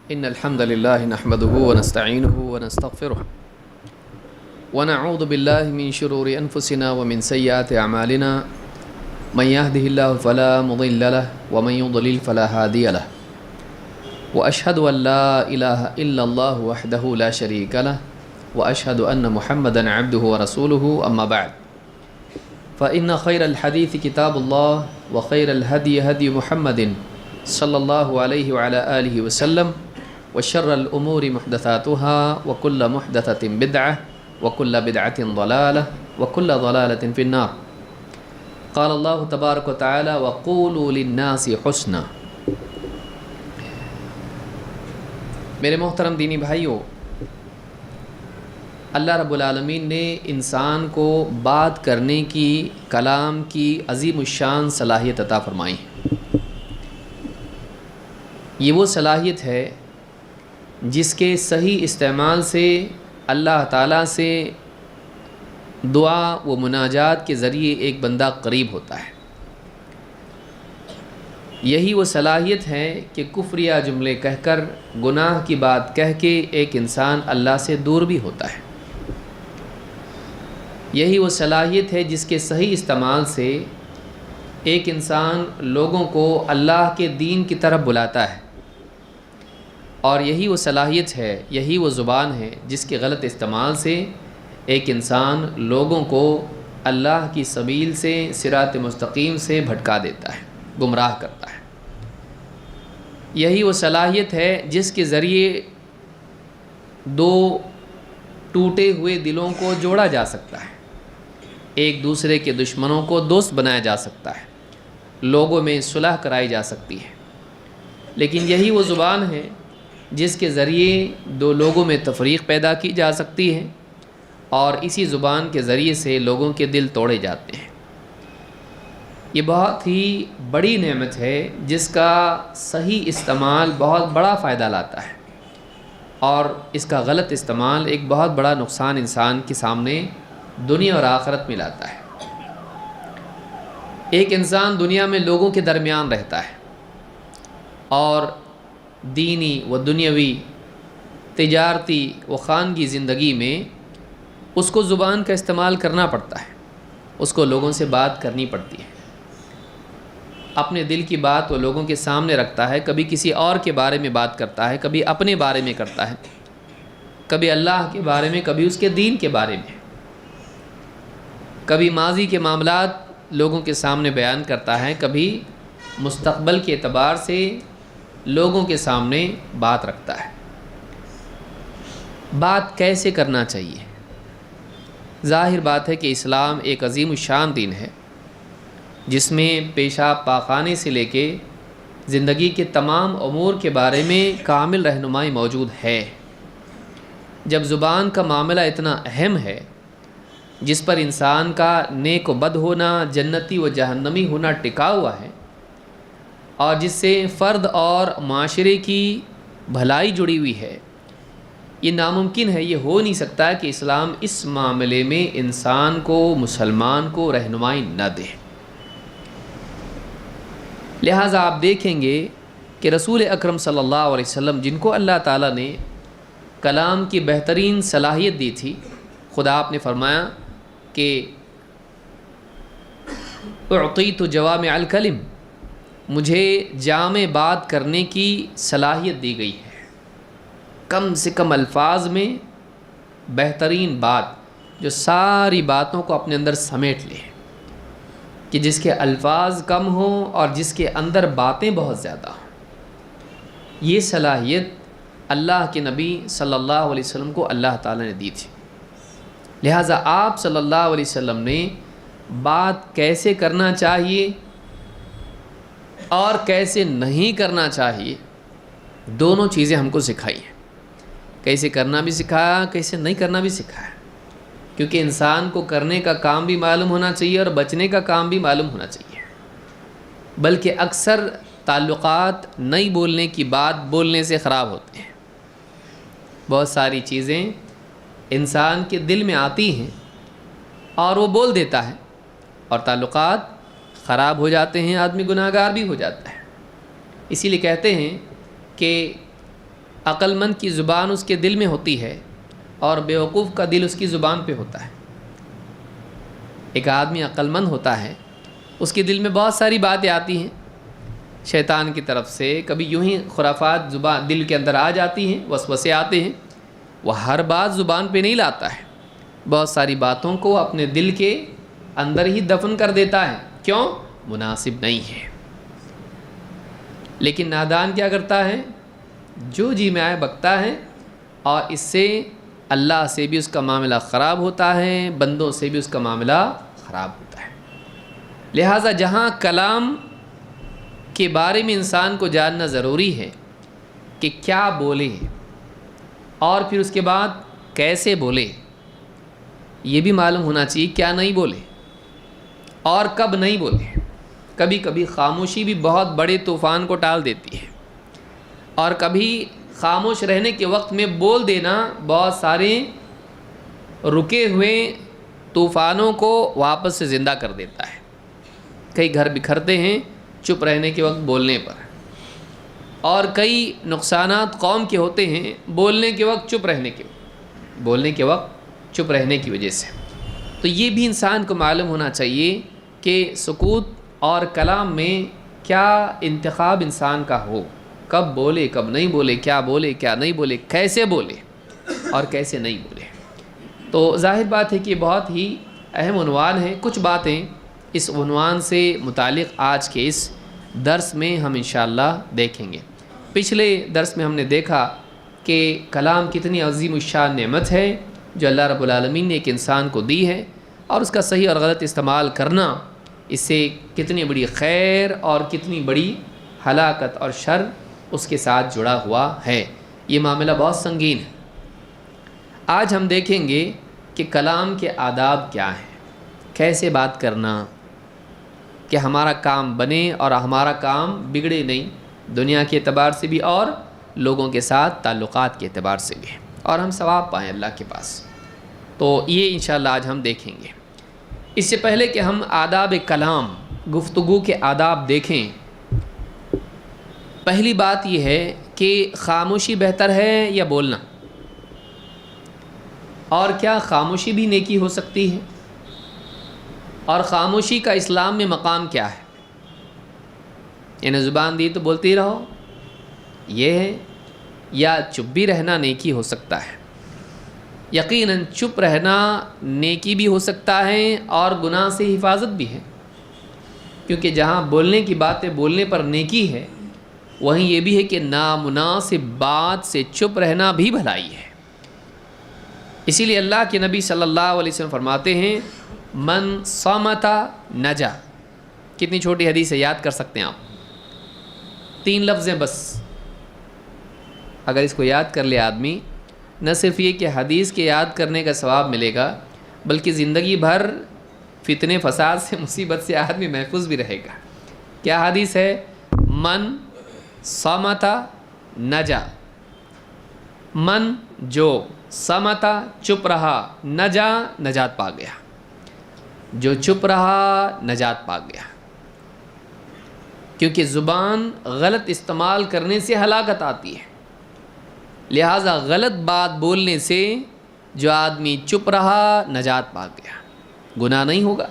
إن الحمد لله نحمده ونستعينه ونستغفره ونعوذ بالله من شرور أنفسنا ومن سيئات أعمالنا من يهده الله فلا مضل له ومن يضلل فلا هادي له وأشهد أن لا إله إلا الله وحده لا شريك له وأشهد أن محمدا عبده ورسوله أما بعد فإن خير الحديث كتاب الله وخير الهدي هدي محمد صلى الله عليه وعلى آله وسلم وشر الأمور محدثاتها وكل محدثة بدعة وكل بدعة ضلالة وكل ضلالة في النار قال الله تبارك وتعالى وقولوا للناس حسنا۔ میرے محترم دینی بھائیوں، اللہ رب العالمین نے انسان کو بات کرنے کی، کلام کی عظیم الشان صلاحیت عطا فرمائی ہے۔ یہ وہ صلاحیت ہے جس کے صحیح استعمال سے اللہ تعالیٰ سے دعا و مناجات کے ذریعے ایک بندہ قریب ہوتا ہے۔ یہی وہ صلاحیت ہے کہ کفریہ جملے کہہ کر، گناہ کی بات کہہ کے ایک انسان اللہ سے دور بھی ہوتا ہے۔ یہی وہ صلاحیت ہے جس کے صحیح استعمال سے ایک انسان لوگوں کو اللہ کے دین کی طرف بلاتا ہے، اور یہی وہ صلاحیت ہے، یہی وہ زبان ہے جس کے غلط استعمال سے ایک انسان لوگوں کو اللہ کی سبیل سے، صراط مستقیم سے بھٹکا دیتا ہے، گمراہ کرتا ہے۔ یہی وہ صلاحیت ہے جس کے ذریعے دو ٹوٹے ہوئے دلوں کو جوڑا جا سکتا ہے، ایک دوسرے کے دشمنوں کو دوست بنایا جا سکتا ہے، لوگوں میں صلح کرائی جا سکتی ہے۔ لیکن یہی وہ زبان ہے جس کے ذریعے دو لوگوں میں تفریق پیدا کی جا سکتی ہے، اور اسی زبان کے ذریعے سے لوگوں کے دل توڑے جاتے ہیں۔ یہ بہت ہی بڑی نعمت ہے جس کا صحیح استعمال بہت بڑا فائدہ لاتا ہے، اور اس کا غلط استعمال ایک بہت بڑا نقصان انسان کے سامنے دنیا اور آخرت میں لاتا ہے۔ ایک انسان دنیا میں لوگوں کے درمیان رہتا ہے، اور دینی و دنیاوی، تجارتی و خانگی زندگی میں اس کو زبان کا استعمال کرنا پڑتا ہے، اس کو لوگوں سے بات کرنی پڑتی ہے۔ اپنے دل کی بات وہ لوگوں کے سامنے رکھتا ہے، کبھی کسی اور کے بارے میں بات کرتا ہے، کبھی اپنے بارے میں کرتا ہے، کبھی اللہ کے بارے میں، کبھی اس کے دین کے بارے میں، کبھی ماضی کے معاملات لوگوں کے سامنے بیان کرتا ہے، کبھی مستقبل کے اعتبار سے لوگوں کے سامنے بات رکھتا ہے۔ بات کیسے کرنا چاہیے؟ ظاہر بات ہے کہ اسلام ایک عظیم الشان دین ہے جس میں پیشاب پاخانے سے لے کے زندگی کے تمام امور کے بارے میں کامل رہنمائی موجود ہے۔ جب زبان کا معاملہ اتنا اہم ہے، جس پر انسان کا نیک و بد ہونا، جنتی و جہنمی ہونا ٹکا ہوا ہے، اور جس سے فرد اور معاشرے کی بھلائی جڑی ہوئی ہے، یہ ناممکن ہے، یہ ہو نہیں سکتا کہ اسلام اس معاملے میں انسان کو، مسلمان کو رہنمائی نہ دے۔ لہٰذا آپ دیکھیں گے کہ رسول اکرم صلی اللہ علیہ وسلم، جن کو اللہ تعالیٰ نے کلام کی بہترین صلاحیت دی تھی، خدا آپ نے فرمایا کہ اعطیت جوامع الکلم، مجھے جامع بات کرنے کی صلاحیت دی گئی ہے، کم سے کم الفاظ میں بہترین بات جو ساری باتوں کو اپنے اندر سمیٹ لے، کہ جس کے الفاظ کم ہوں اور جس کے اندر باتیں بہت زیادہ ہوں۔ یہ صلاحیت اللہ کے نبی صلی اللہ علیہ وسلم کو اللہ تعالیٰ نے دی تھی۔ لہٰذا آپ صلی اللہ علیہ وسلم نے بات کیسے کرنا چاہیے اور کیسے نہیں کرنا چاہیے، دونوں چیزیں ہم کو سکھائی ہیں۔ کیسے کرنا بھی سکھایا، کیسے نہیں کرنا بھی سکھایا، کیونکہ انسان کو کرنے کا کام بھی معلوم ہونا چاہیے اور بچنے کا کام بھی معلوم ہونا چاہیے۔ بلکہ اکثر تعلقات نہیں بولنے کی بات بولنے سے خراب ہوتے ہیں۔ بہت ساری چیزیں انسان کے دل میں آتی ہیں اور وہ بول دیتا ہے، اور تعلقات خراب ہو جاتے ہیں، آدمی گناہ گار بھی ہو جاتا ہے۔ اسی لیے کہتے ہیں کہ عقل مند کی زبان اس کے دل میں ہوتی ہے اور بیوقوف کا دل اس کی زبان پہ ہوتا ہے۔ ایک آدمی عقل مند ہوتا ہے، اس کے دل میں بہت ساری باتیں آتی ہیں شیطان کی طرف سے، کبھی یوں ہی خرافات زبان دل کے اندر آ جاتی ہیں، وسوسے آتے ہیں، وہ ہر بات زبان پہ نہیں لاتا ہے، بہت ساری باتوں کو اپنے دل کے اندر ہی دفن کر دیتا ہے، کیوں؟ مناسب نہیں ہے۔ لیکن نادان کیا کرتا ہے؟ جو جی میں آئے بکتا ہے، اور اس سے اللہ سے بھی اس کا معاملہ خراب ہوتا ہے، بندوں سے بھی اس کا معاملہ خراب ہوتا ہے۔ لہٰذا جہاں کلام کے بارے میں انسان کو جاننا ضروری ہے کہ کیا بولے اور پھر اس کے بعد کیسے بولے، یہ بھی معلوم ہونا چاہیے کیا نہیں بولے اور کب نہیں بولے۔ کبھی کبھی خاموشی بھی بہت بڑے طوفان کو ٹال دیتی ہے، اور کبھی خاموش رہنے کے وقت میں بول دینا بہت سارے رکے ہوئے طوفانوں کو واپس سے زندہ کر دیتا ہے۔ کئی گھر بکھرتے ہیں چپ رہنے کے وقت بولنے پر، اور کئی نقصانات قوم کے ہوتے ہیں بولنے کے وقت چپ رہنے کی وجہ سے۔ تو یہ بھی انسان کو معلوم ہونا چاہیے کہ سکوت اور کلام میں کیا انتخاب انسان کا ہو، کب بولے کب نہیں بولے، کیا نہیں بولے، کیسے بولے اور کیسے نہیں بولے۔ تو ظاہر بات ہے کہ یہ بہت ہی اہم عنوان ہے۔ کچھ باتیں اس عنوان سے متعلق آج کے اس درس میں ہم انشاءاللہ دیکھیں گے۔ پچھلے درس میں ہم نے دیکھا کہ کلام کتنی عظیم الشان نعمت ہے جو اللہ رب العالمین نے ایک انسان کو دی ہے، اور اس کا صحیح اور غلط استعمال کرنا اس سے کتنی بڑی خیر اور کتنی بڑی ہلاکت اور شر اس کے ساتھ جڑا ہوا ہے۔ یہ معاملہ بہت سنگین ہے۔ آج ہم دیکھیں گے کہ کلام کے آداب کیا ہیں، کیسے بات کرنا کہ ہمارا کام بنے اور ہمارا کام بگڑے نہیں، دنیا کے اعتبار سے بھی اور لوگوں کے ساتھ تعلقات کے اعتبار سے بھی، اور ہم ثواب پائیں اللہ کے پاس۔ تو یہ انشاءاللہ آج ہم دیکھیں گے۔ اس سے پہلے کہ ہم آداب کلام، گفتگو کے آداب دیکھیں، پہلی بات یہ ہے کہ خاموشی بہتر ہے یا بولنا، اور کیا خاموشی بھی نیکی ہو سکتی ہے، اور خاموشی کا اسلام میں مقام کیا ہے؟ یعنی زبان دی تو بولتے ہی رہو، یہ ہے، یا چپ بھی رہنا نیکی ہو سکتا ہے؟ یقیناً چپ رہنا نیکی بھی ہو سکتا ہے اور گناہ سے حفاظت بھی ہے، کیونکہ جہاں بولنے کی باتیں بولنے پر نیکی ہے، وہیں یہ بھی ہے کہ نامناسب بات سے چپ رہنا بھی بھلائی ہے۔ اسی لیے اللہ کے نبی صلی اللہ علیہ وسلم فرماتے ہیں من صامت نجا۔ کتنی چھوٹی حدیث ہے، یاد کر سکتے ہیں آپ، 3 لفظ ہیں بس۔ اگر اس کو یاد کر لے آدمی، نہ صرف یہ کہ حدیث کے یاد کرنے کا ثواب ملے گا، بلکہ زندگی بھر فتنے فساد سے، مصیبت سے آدمی محفوظ بھی رہے گا۔ کیا حدیث ہے؟ من صامتا نجا، من جو صامتا چپ رہا، نجا نجات پا گیا، جو چپ رہا نجات پا گیا۔ کیونکہ زبان غلط استعمال کرنے سے ہلاکت آتی ہے، لہٰذا غلط بات بولنے سے جو آدمی چپ رہا نجات پا گیا، گناہ نہیں ہوگا۔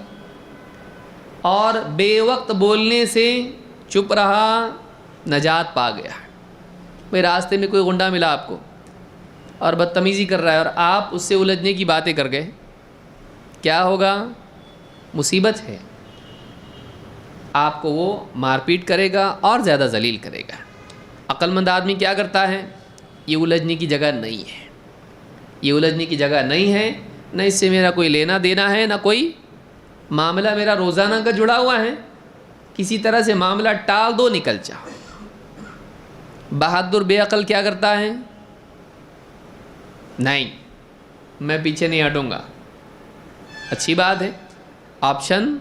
اور بے وقت بولنے سے چپ رہا نجات پا گیا۔ بھئی راستے میں کوئی گنڈا ملا آپ کو اور بدتمیزی کر رہا ہے، اور آپ اس سے الجھنے کی باتیں کر گئے، کیا ہوگا؟ مصیبت ہے، آپ کو وہ مار پیٹ کرے گا اور زیادہ ذلیل کرے گا۔ عقل مند آدمی کیا کرتا ہے؟ یہ الجھنے کی جگہ نہیں ہے، یہ الجھنے کی جگہ نہیں ہے، نہ اس سے میرا کوئی لینا دینا ہے، نہ کوئی معاملہ میرا روزانہ کا جڑا ہوا ہے، کسی طرح سے معاملہ ٹال دو، نکل جاؤ۔ بہادر بے عقل کیا کرتا ہے؟ نہیں، میں پیچھے نہیں ہٹوں گا۔ اچھی بات ہے، آپشن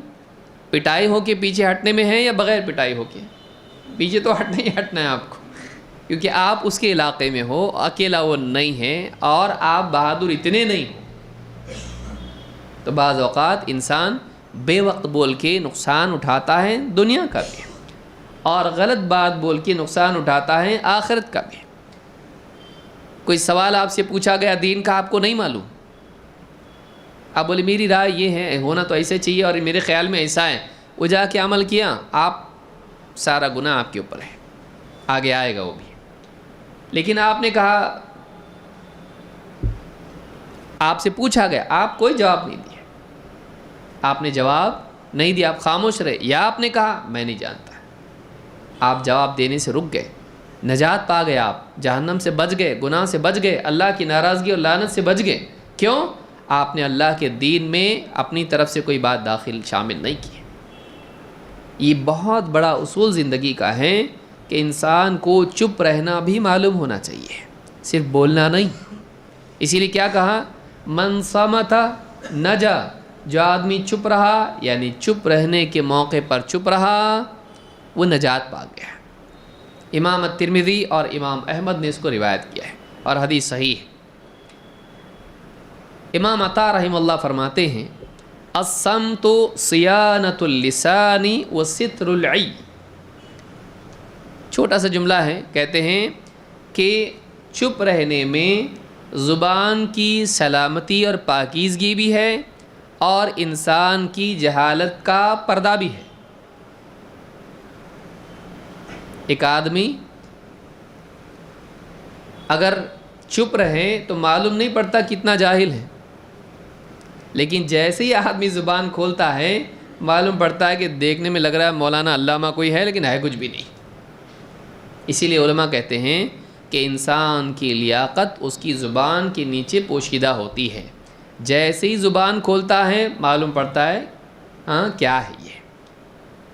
پٹائی ہو کے پیچھے ہٹنے میں ہے یا بغیر پٹائی ہو کے؟ پیچھے تو ہٹنا ہی ہٹنا ہے آپ کو، کیونکہ آپ اس کے علاقے میں ہو، اکیلا وہ نہیں ہے، اور آپ بہادر اتنے نہیں ہو۔ تو بعض اوقات انسان بے وقت بول کے نقصان اٹھاتا ہے دنیا کا بھی، اور غلط بات بول کے نقصان اٹھاتا ہے آخرت کا بھی۔ کوئی سوال آپ سے پوچھا گیا دین کا، آپ کو نہیں معلوم، آپ بولے میری رائے یہ ہے، ہونا تو ایسے چاہیے اور میرے خیال میں ایسا ہے، وہ جا کے عمل کیا، آپ سارا گناہ آپ کے اوپر ہے، آگے آئے گا وہ بھی۔ لیکن آپ نے کہا، آپ سے پوچھا گیا، آپ کوئی جواب نہیں دیا، آپ نے جواب نہیں دیا، آپ خاموش رہے، یا آپ نے کہا میں نہیں جانتا، آپ جواب دینے سے رک گئے، نجات پا گئے، آپ جہنم سے بچ گئے، گناہ سے بچ گئے، اللہ کی ناراضگی اور لعنت سے بچ گئے۔ کیوں؟ آپ نے اللہ کے دین میں اپنی طرف سے کوئی بات داخل شامل نہیں کی۔ یہ بہت بڑا اصول زندگی کا ہے کہ انسان کو چپ رہنا بھی معلوم ہونا چاہیے، صرف بولنا نہیں۔ اسی لیے کیا کہا، من صمت نجا، جو آدمی چپ رہا یعنی چپ رہنے کے موقع پر چپ رہا وہ نجات پا گیا۔ امام الترمذی اور امام احمد نے اس کو روایت کیا ہے اور حدیث صحیح ہے۔ امام عطا رحمہ اللہ فرماتے ہیں، الصمت صیانۃ اللسان وستر العی، چھوٹا سا جملہ ہے، کہتے ہیں کہ چپ رہنے میں زبان کی سلامتی اور پاکیزگی بھی ہے اور انسان کی جہالت کا پردہ بھی ہے۔ ایک آدمی اگر چپ رہے تو معلوم نہیں پڑتا کتنا جاہل ہے، لیکن جیسے ہی آدمی زبان کھولتا ہے معلوم پڑتا ہے کہ دیکھنے میں لگ رہا ہے مولانا علامہ کوئی ہے لیکن ہے کچھ بھی نہیں۔ اسی لیے علماء کہتے ہیں کہ انسان کی لیاقت اس کی زبان کے نیچے پوشیدہ ہوتی ہے، جیسے ہی زبان کھولتا ہے معلوم پڑتا ہے ہاں کیا ہے یہ۔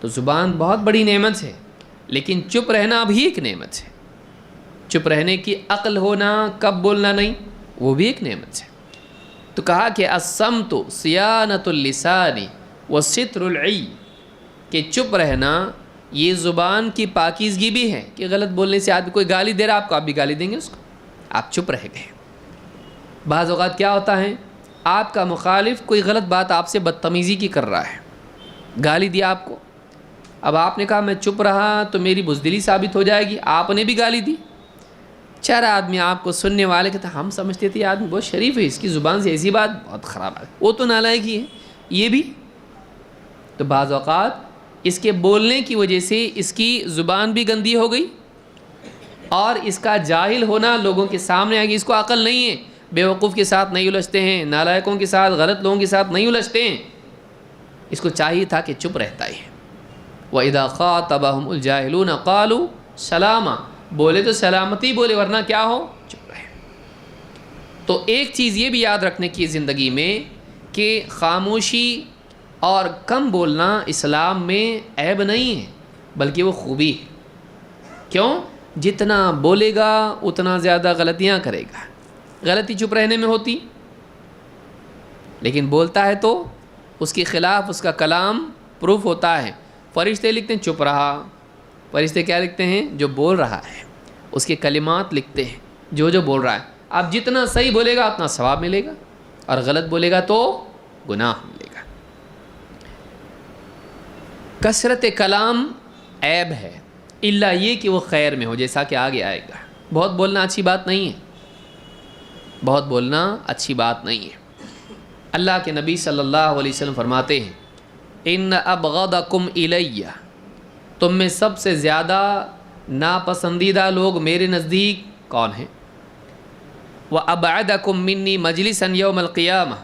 تو زبان بہت بڑی نعمت ہے، لیکن چپ رہنا بھی ایک نعمت ہے۔ چپ رہنے کی عقل ہونا، کب بولنا نہیں، وہ بھی ایک نعمت ہے۔ تو کہا کہ الصمت صیانۃ اللسان وستر العی، کہ چپ رہنا یہ زبان کی پاکیزگی بھی ہے، کہ غلط بولنے سے آدمی کوئی گالی دے رہا آپ کو، آپ بھی گالی دیں گے اس کو، آپ چپ رہ گئے۔ بعض اوقات کیا ہوتا ہے، آپ کا مخالف کوئی غلط بات آپ سے بدتمیزی کی کر رہا ہے، گالی دیا آپ کو، اب آپ نے کہا میں چپ رہا تو میری بزدلی ثابت ہو جائے گی، آپ نے بھی گالی دی۔ چار آدمی آپ کو سننے والے کہتے ہیں ہم سمجھتے تھے یہ آدمی بہت شریف ہے، اس کی زبان سے ایسی بات بہت خراب ہے، وہ تو نالائق ہی ہے، یہ بھی۔ تو بعض اوقات اس کے بولنے کی وجہ سے اس کی زبان بھی گندی ہو گئی اور اس کا جاہل ہونا لوگوں کے سامنے آ گئی، اس کو عقل نہیں ہے، بیوقوف کے ساتھ نہیں الجھتے ہیں، نالائقوں کے ساتھ، غلط لوگوں کے ساتھ نہیں الجھتے ہیں، اس کو چاہیے تھا کہ چپ رہتا ہے۔ وَإِذَا خَاطَبَهُمُ الْجَاهِلُونَ قَالُوا سَلَامًا، بولے تو سلامتی بولے، ورنہ کیا ہو، چپ رہے۔ تو ایک چیز یہ بھی یاد رکھنے کی زندگی میں کہ خاموشی اور کم بولنا اسلام میں عیب نہیں ہے، بلکہ وہ خوبی ہے۔ کیوں؟ جتنا بولے گا اتنا زیادہ غلطیاں کرے گا، غلطی چپ رہنے میں ہوتی، لیکن بولتا ہے تو اس کے خلاف اس کا کلام پروف ہوتا ہے۔ فرشتے لکھتے ہیں چپ رہا، فرشتے کیا لکھتے ہیں، جو بول رہا ہے، اس کے کلمات لکھتے ہیں، جو بول رہا ہے۔ اب جتنا صحیح بولے گا اتنا ثواب ملے گا، اور غلط بولے گا تو گناہ ملے گا۔ کثرت کلام عیب ہے، الا یہ کہ وہ خیر میں ہو، جیسا کہ آگے آئے گا۔ بہت بولنا اچھی بات نہیں ہے، بہت بولنا اچھی بات نہیں ہے۔ اللہ کے نبی صلی اللہ علیہ وسلم فرماتے ہیں، ان ابغضکم الی، تم میں سب سے زیادہ ناپسندیدہ لوگ میرے نزدیک کون ہیں؟ وابعدکم منی مجلسا یوم القیامہ،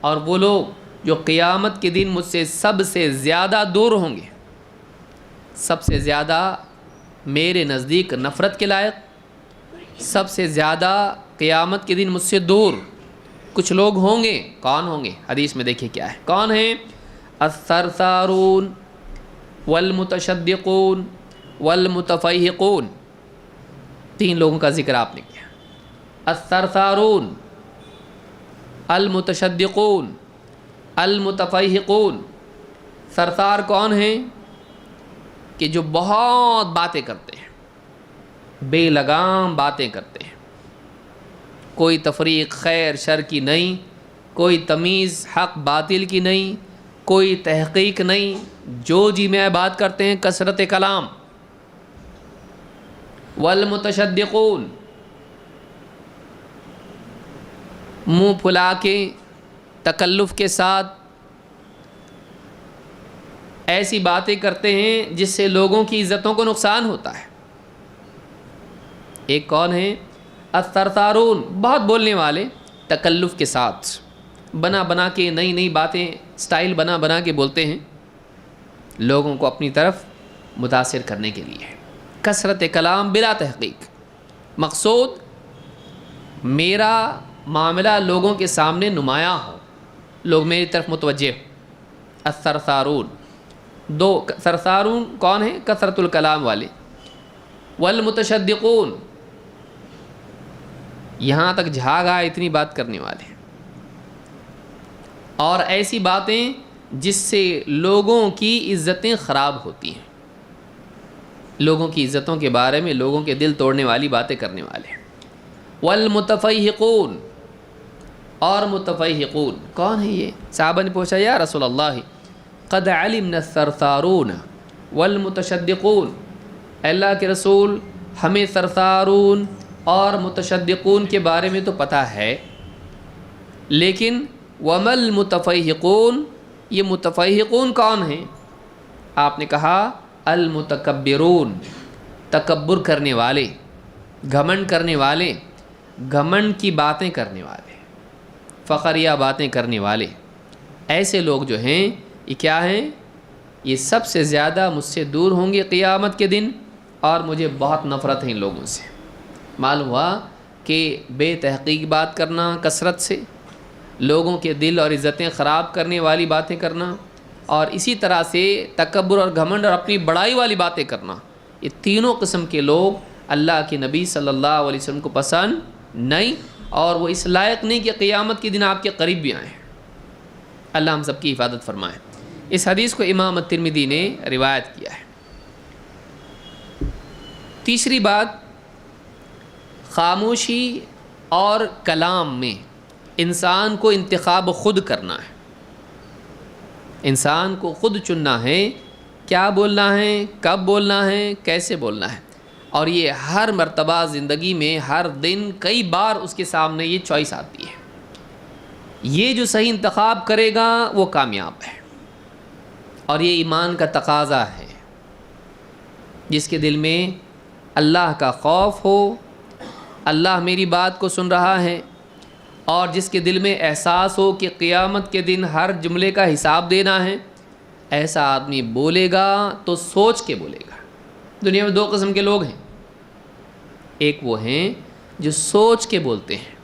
اور وہ لوگ جو قیامت کے دن مجھ سے سب سے زیادہ دور ہوں گے، سب سے زیادہ میرے نزدیک نفرت کے لائق، سب سے زیادہ قیامت کے دن مجھ سے دور کچھ لوگ ہوں گے۔ کون ہوں گے؟ حدیث میں دیکھیں کیا ہے، کون ہیں؟ الثرثارون والمتشدقون والمتفیہقون، تین لوگوں کا ذکر آپ نے کیا، الثرثارون، المتشدقون، المتفیہقون۔ سرثار کون ہیں؟ کہ جو بہت باتیں کرتے ہیں، بے لگام باتیں کرتے ہیں، کوئی تفریق خیر شر کی نہیں، کوئی تمیز حق باطل کی نہیں، کوئی تحقیق نہیں، جو جی میں بات کرتے ہیں، کثرت کلام۔ والمتشدقون، منہ پھلا کے تکلف کے ساتھ ایسی باتیں کرتے ہیں جس سے لوگوں کی عزتوں کو نقصان ہوتا ہے۔ ایک کون ہے؟ الثرثارون، بہت بولنے والے، تکلف کے ساتھ بنا بنا کے نئی نئی باتیں سٹائل بنا بنا کے بولتے ہیں لوگوں کو اپنی طرف متاثر کرنے کے لیے۔ کثرت کلام بلا تحقیق، مقصود میرا معاملہ لوگوں کے سامنے نمایاں ہو، لوگ میری طرف متوجہ ہو۔ الثرثارون، دو ثرثارون کون ہیں؟ کثرت الکلام والے۔ والمتشدقون، یہاں تک جھاگ آئے اتنی بات کرنے والے، اور ایسی باتیں جس سے لوگوں کی عزتیں خراب ہوتی ہیں، لوگوں کی عزتوں کے بارے میں لوگوں کے دل توڑنے والی باتیں کرنے والے۔ والمتفیہقون، اور متفیہقون کون ہے یہ؟ صحابہ نے پوچھا یا رسول اللہ قد علمنا الثرثارون والمتشدقون، اللہ کے رسول ہمیں ثرثارون اور متشدقون کے بارے میں تو پتہ ہے، لیکن وما المتفیہقون، یہ متفیہقون کون ہیں؟ آپ نے کہا المتکبرون، تکبر کرنے والے، گھمنڈ کرنے والے، گھمنڈ کی باتیں کرنے والے، فخریہ باتیں کرنے والے، ایسے لوگ جو ہیں یہ کیا ہیں؟ یہ سب سے زیادہ مجھ سے دور ہوں گے قیامت کے دن، اور مجھے بہت نفرت ہے ان لوگوں سے۔ معلوم ہوا کہ بے تحقیق بات کرنا، کثرت سے لوگوں کے دل اور عزتیں خراب کرنے والی باتیں کرنا، اور اسی طرح سے تکبر اور گھمنڈ اور اپنی بڑائی والی باتیں کرنا، یہ تینوں قسم کے لوگ اللہ کے نبی صلی اللہ علیہ وسلم کو پسند نہیں، اور وہ اس لائق نہیں کہ قیامت کے دن آپ کے قریب بھی آئیں۔ اللہ ہم سب کی حفاظت فرمائے۔ اس حدیث کو امام الترمذی نے روایت کیا ہے۔ تیسری بات، خاموشی اور کلام میں انسان کو انتخاب خود کرنا ہے، انسان کو خود چننا ہے کیا بولنا ہے، کب بولنا ہے، کیسے بولنا ہے، اور یہ ہر مرتبہ زندگی میں ہر دن کئی بار اس کے سامنے یہ چوائس آتی ہے۔ یہ جو صحیح انتخاب کرے گا وہ کامیاب ہے، اور یہ ایمان کا تقاضا ہے۔ جس کے دل میں اللہ کا خوف ہو، اللہ میری بات کو سن رہا ہے، اور جس کے دل میں احساس ہو کہ قیامت کے دن ہر جملے کا حساب دینا ہے، ایسا آدمی بولے گا تو سوچ کے بولے گا۔ دنیا میں دو قسم کے لوگ ہیں، ایک وہ ہیں جو سوچ کے بولتے ہیں،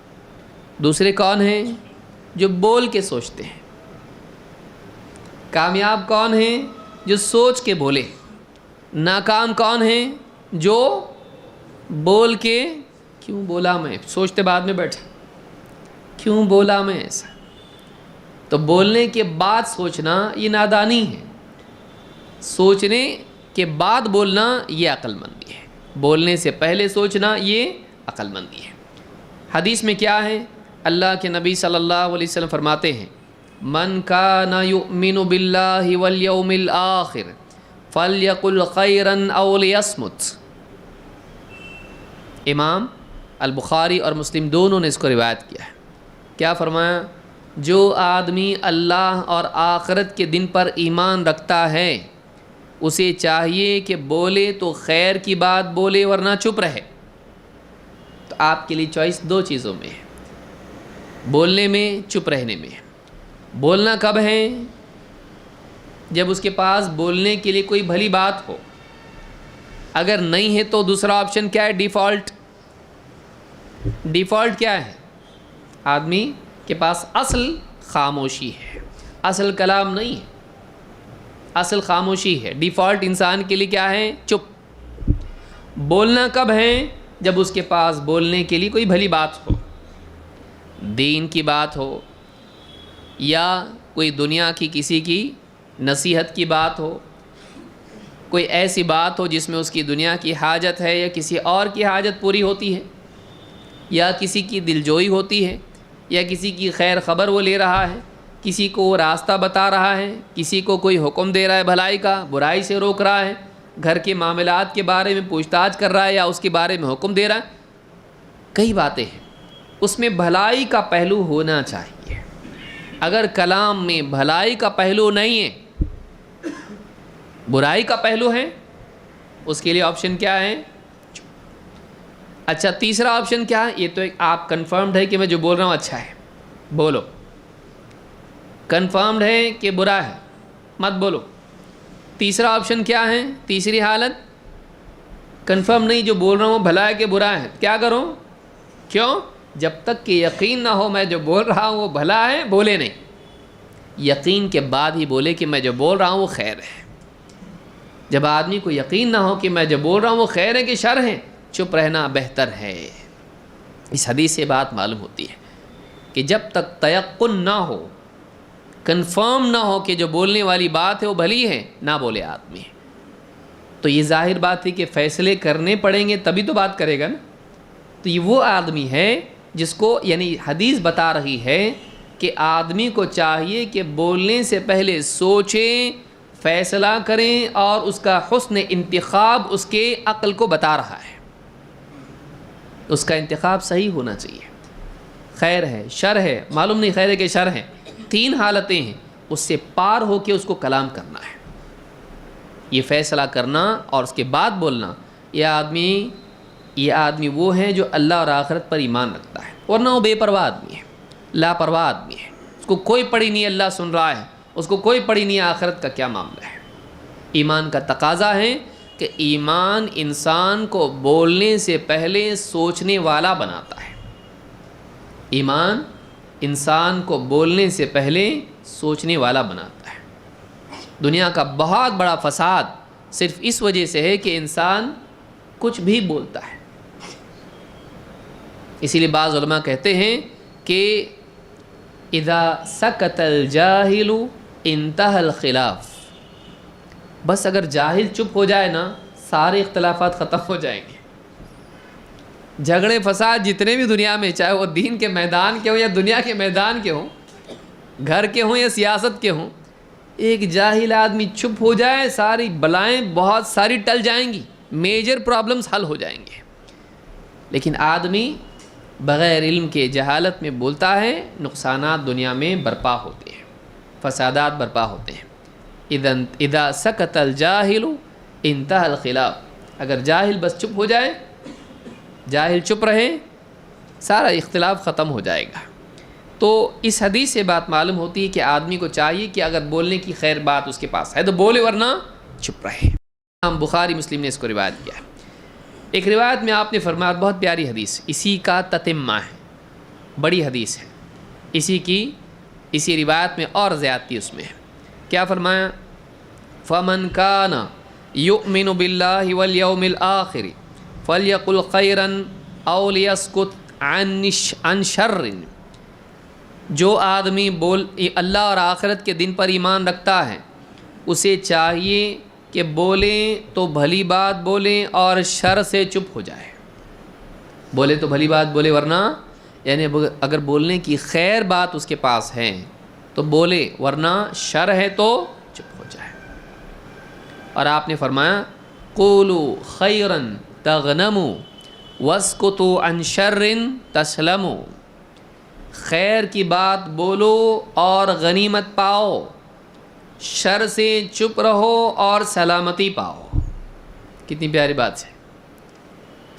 دوسرے کون ہیں؟ جو بول کے سوچتے ہیں۔ کامیاب کون ہیں؟ جو سوچ کے بولے۔ ناکام کون ہیں؟ جو بول کے کیوں بولا میں، سوچتے بعد میں بیٹھا کیوں بولا میں ایسا۔ تو بولنے کے بعد سوچنا یہ نادانی ہے، سوچنے کے بعد بولنا یہ عقل مندی ہے، بولنے سے پہلے سوچنا یہ عقل مندی ہے۔ حدیث میں کیا ہے؟ اللہ کے نبی صلی اللہ علیہ وسلم فرماتے ہیں من کان یؤمن باللہ والیوم الآخر فلیقل خیرا او لیصمت۔ امام البخاری اور مسلم دونوں نے اس کو روایت کیا ہے۔ کیا فرمایا؟ جو آدمی اللہ اور آخرت کے دن پر ایمان رکھتا ہے اسے چاہیے کہ بولے تو خیر کی بات بولے ورنہ چپ رہے۔ تو آپ کے لیے چوائس دو چیزوں میں ہے، بولنے میں، چپ رہنے میں۔ بولنا کب ہے؟ جب اس کے پاس بولنے کے لیے کوئی بھلی بات ہو، اگر نہیں ہے تو دوسرا آپشن کیا ہے؟ ڈیفالٹ۔ ڈیفالٹ کیا ہے؟ آدمی کے پاس اصل خاموشی ہے، اصل کلام نہیں ہے، اصل خاموشی ہے۔ ڈیفالٹ انسان کے لیے کیا ہے؟ چپ۔ بولنا کب ہے؟ جب اس کے پاس بولنے کے لیے کوئی بھلی بات ہو، دین کی بات ہو، یا کوئی دنیا کی کسی کی نصیحت کی بات ہو، کوئی ایسی بات ہو جس میں اس کی دنیا کی حاجت ہے یا کسی اور کی حاجت پوری ہوتی ہے، یا کسی کی دلجوئی ہوتی ہے، یا کسی کی خیر خبر وہ لے رہا ہے، کسی کو وہ راستہ بتا رہا ہے، کسی کو کوئی حکم دے رہا ہے بھلائی کا، برائی سے روک رہا ہے، گھر کے معاملات کے بارے میں پوچھ تاچھ کر رہا ہے یا اس کے بارے میں حکم دے رہا ہے۔ کئی باتیں ہیں، اس میں بھلائی کا پہلو ہونا چاہیے. اگر کلام میں بھلائی کا پہلو نہیں ہے، برائی کا پہلو ہے، اس کے لیے آپشن کیا ہے؟ اچھا تیسرا آپشن کیا ہے؟ یہ تو آپ کنفرمڈ ہے کہ میں جو بول رہا ہوں اچھا ہے، بولو. کنفرمڈ ہے کہ برا ہے، مت بولو. تیسرا آپشن کیا ہے؟ تیسری حالت کنفرم نہیں، جو بول رہا ہوں بھلا ہے کہ برا ہے، کیا کروں؟ کیوں؟ جب تک کہ یقین نہ ہو میں جو بول رہا ہوں وہ بھلا ہے، بولے نہیں. یقین کے بعد ہی بولے کہ میں جو بول رہا ہوں وہ خیر ہے. جب آدمی کو یقین نہ ہو کہ میں جو بول رہا ہوں وہ خیر ہے کہ شر ہے، چپ رہنا بہتر ہے. اس حدیث سے بات معلوم ہوتی ہے کہ جب تک تیقن نہ ہو، کنفرم نہ ہو کہ جو بولنے والی بات ہے وہ بھلی ہے، نہ بولے آدمی. تو یہ ظاہر بات ہے کہ فیصلے کرنے پڑیں گے تبھی تو بات کرے گا نا. تو یہ وہ آدمی ہے جس کو، یعنی حدیث بتا رہی ہے کہ آدمی کو چاہیے کہ بولنے سے پہلے سوچیں، فیصلہ کریں، اور اس کا حسن انتخاب اس کے عقل کو بتا رہا ہے. اس کا انتخاب صحیح ہونا چاہیے. خیر ہے، شر ہے، معلوم نہیں خیر ہے کہ شر ہے، تین حالتیں ہیں، اس سے پار ہو کے اس کو کلام کرنا ہے. یہ فیصلہ کرنا اور اس کے بعد بولنا. یہ آدمی وہ ہے جو اللہ اور آخرت پر ایمان رکھتا ہے، ورنہ وہ بے پرواہ آدمی ہے، لاپرواہ آدمی ہے. اس کو کوئی پڑی نہیں اللہ سن رہا ہے، اس کو کوئی پڑی نہیں آخرت کا کیا معاملہ ہے. ایمان کا تقاضا ہے کہ ایمان انسان کو بولنے سے پہلے سوچنے والا بناتا ہے. ایمان انسان کو بولنے سے پہلے سوچنے والا بناتا ہے. دنیا کا بہت بڑا فساد صرف اس وجہ سے ہے کہ انسان کچھ بھی بولتا ہے. اسی لیے بعض علماء کہتے ہیں کہ اذا سکت الجاہل انتہى الخلاف. بس اگر جاہل چپ ہو جائے نا، سارے اختلافات ختم ہو جائیں گے. جھگڑے فساد جتنے بھی دنیا میں، چاہے وہ دین کے میدان کے ہوں یا دنیا کے میدان کے ہوں، گھر کے ہوں یا سیاست کے ہوں، ایک جاہل آدمی چپ ہو جائے، ساری بلائیں بہت ساری ٹل جائیں گی، میجر پرابلمز حل ہو جائیں گے. لیکن آدمی بغیر علم کے جہالت میں بولتا ہے، نقصانات دنیا میں برپا ہوتے ہیں، فسادات برپا ہوتے ہیں. اذا سکت الجاہل انتہى الخلاف. اگر جاہل بس چپ ہو جائے، جاہل چپ رہے، سارا اختلاف ختم ہو جائے گا. تو اس حدیث سے بات معلوم ہوتی ہے کہ آدمی کو چاہیے کہ اگر بولنے کی خیر بات اس کے پاس ہے تو بولے، ورنہ چپ رہے. ہم بخاری مسلم نے اس کو روایت کیا ہے. ایک روایت میں آپ نے فرمایا، بہت پیاری حدیث، اسی کا تتمہ ہے، بڑی حدیث ہے، اسی روایت میں اور زیادتی اس میں ہے. کیا فرمایا؟ فمن کان یؤمن باللہ والیوم الآخر فلیقل خیرا او لیسکت عن شر. جو آدمی اللہ اور آخرت کے دن پر ایمان رکھتا ہے، اسے چاہیے کہ بولیں تو بھلی بات بولیں اور شر سے چپ ہو جائے. بولے تو بھلی بات بولے، ورنہ یعنی اگر بولنے کی خیر بات اس کے پاس ہے تو بولے، ورنہ شر ہے تو چپ ہو جائے. اور آپ نے فرمایا قولوا خیرا تغنموا واسکتوا عن شر تسلموا. خیر کی بات بولو اور غنیمت پاؤ، شر سے چپ رہو اور سلامتی پاؤ. کتنی پیاری بات ہے.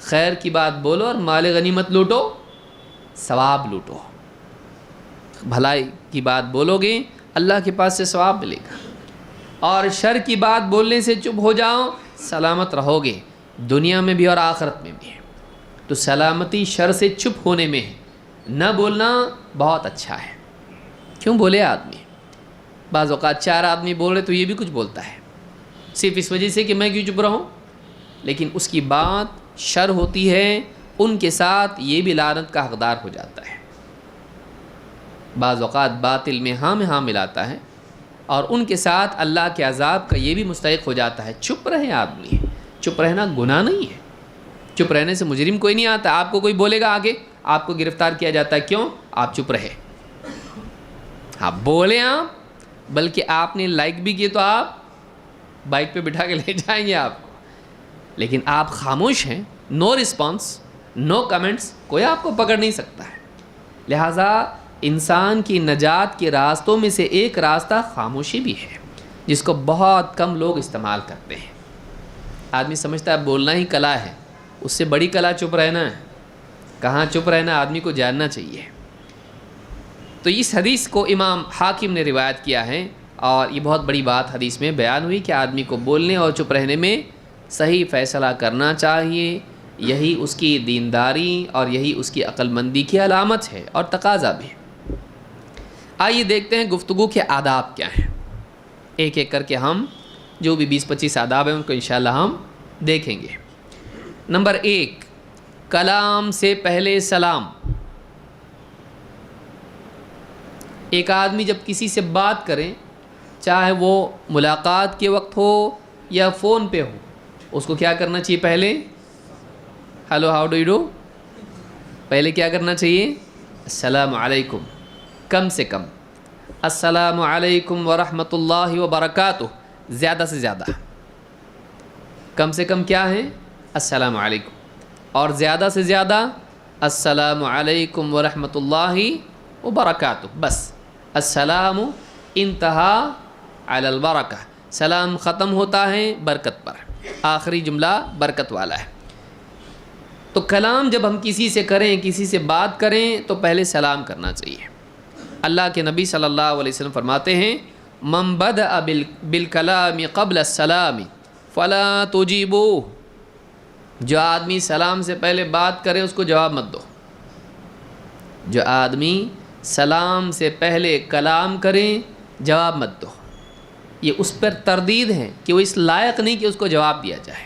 خیر کی بات بولو اور مال غنیمت لوٹو، ثواب لوٹو. بھلائی کی بات بولو گے، اللہ کے پاس سے ثواب ملے گا. اور شر کی بات بولنے سے چپ ہو جاؤ، سلامت رہو گے دنیا میں بھی اور آخرت میں بھی. تو سلامتی شر سے چپ ہونے میں ہے. نہ بولنا بہت اچھا ہے. کیوں بولے آدمی؟ بعض اوقات 4 آدمی بول رہے تو یہ بھی کچھ بولتا ہے صرف اس وجہ سے کہ میں کیوں چپ رہوں، لیکن اس کی بات شر ہوتی ہے، ان کے ساتھ یہ بھی لعنت کا حقدار ہو جاتا ہے. بعض اوقات باطل میں ہاں ملاتا ہے اور ان کے ساتھ اللہ کے عذاب کا یہ بھی مستحق ہو جاتا ہے. چپ رہے آدمی، چپ رہنا گناہ نہیں ہے. چپ رہنے سے مجرم کوئی نہیں آتا. آپ کو کوئی بولے گا آگے، آپ کو گرفتار کیا جاتا ہے. کیوں؟ آپ چپ رہے. آپ بولیں، آپ بلکہ آپ نے لائک بھی کیے تو آپ بائک پہ بٹھا کے لے جائیں گے آپ کو. لیکن آپ خاموش ہیں، نو رسپانس، نو کمنٹس، کوئی آپ کو پکڑ نہیں سکتا ہے. لہٰذا انسان کی نجات کے راستوں میں سے ایک راستہ خاموشی بھی ہے، جس کو بہت کم لوگ استعمال کرتے ہیں۔ آدمی سمجھتا ہے بولنا ہی کلا ہے، اس سے بڑی کلا چپ رہنا ہے۔ کہاں چپ رہنا، آدمی کو جاننا چاہیے۔ تو اس حدیث کو امام حاکم نے روایت کیا ہے، اور یہ بہت بڑی بات حدیث میں بیان ہوئی کہ آدمی کو بولنے اور چپ رہنے میں صحیح فیصلہ کرنا چاہیے۔ یہی اس کی دینداری اور یہی اس کی عقل مندی کی علامت ہے اور تقاضا بھی۔ آئیے دیکھتے ہیں گفتگو کے آداب کیا ہیں، ایک ایک کر کے ہم جو بھی 20-25 آداب ہیں ان کو انشاءاللہ ہم دیکھیں گے۔ نمبر 1، کلام سے پہلے سلام۔ ایک آدمی جب کسی سے بات کرے، چاہے وہ ملاقات کے وقت ہو یا فون پہ ہو، اس کو کیا کرنا چاہیے؟ پہلے hello, how do you do, پہلے کیا کرنا چاہیے؟ السلام علیکم، کم سے کم السلام علیکم ورحمۃ اللہ وبرکاتہ، زیادہ سے زیادہ، کم سے کم کیا ہے؟ السلام علیکم، اور زیادہ سے زیادہ السلام علیکم ورحمۃ اللہ وبرکاتہ۔ بس السلام انتہا علی البرکہ، سلام ختم ہوتا ہے برکت پر، آخری جملہ برکت والا ہے۔ تو کلام جب ہم کسی سے کریں، کسی سے بات کریں تو پہلے سلام کرنا چاہیے۔ اللہ کے نبی صلی اللہ علیہ وسلم فرماتے ہیں من بدأ بالکلام قبل السلام فلا تجیبوہ، جو آدمی سلام سے پہلے بات کرے اس کو جواب مت دو۔ جو آدمی سلام سے پہلے کلام کریں جواب مت دو، یہ اس پر تردید ہے کہ وہ اس لائق نہیں کہ اس کو جواب دیا جائے۔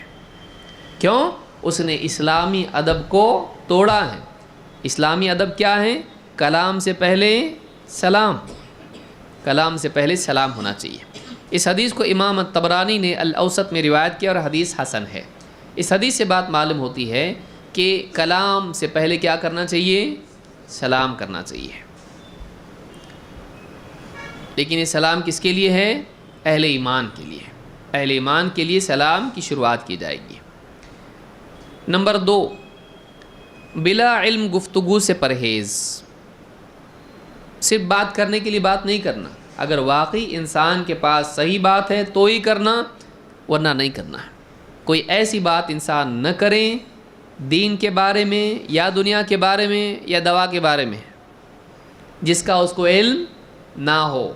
کیوں؟ اس نے اسلامی ادب کو توڑا ہے۔ اسلامی ادب کیا ہے؟ کلام سے پہلے سلام، کلام سے پہلے سلام ہونا چاہیے۔ اس حدیث کو امام الطبرانی نے الاوسط میں روایت کیا اور حدیث حسن ہے۔ اس حدیث سے بات معلوم ہوتی ہے کہ کلام سے پہلے کیا کرنا چاہیے؟ سلام کرنا چاہیے۔ لیکن یہ سلام کس کے لیے ہے؟ اہل ایمان کے لیے۔ اہل ایمان کے لیے سلام کی شروعات کی جائے گی۔ نمبر 2، بلا علم گفتگو سے پرہیز۔ صرف بات کرنے کے لیے بات نہیں کرنا، اگر واقعی انسان کے پاس صحیح بات ہے تو ہی کرنا، ورنہ نہیں کرنا۔ کوئی ایسی بات انسان نہ کریں دین کے بارے میں یا دنیا کے بارے میں یا دوا کے بارے میں جس کا اس کو علم نہ ہو۔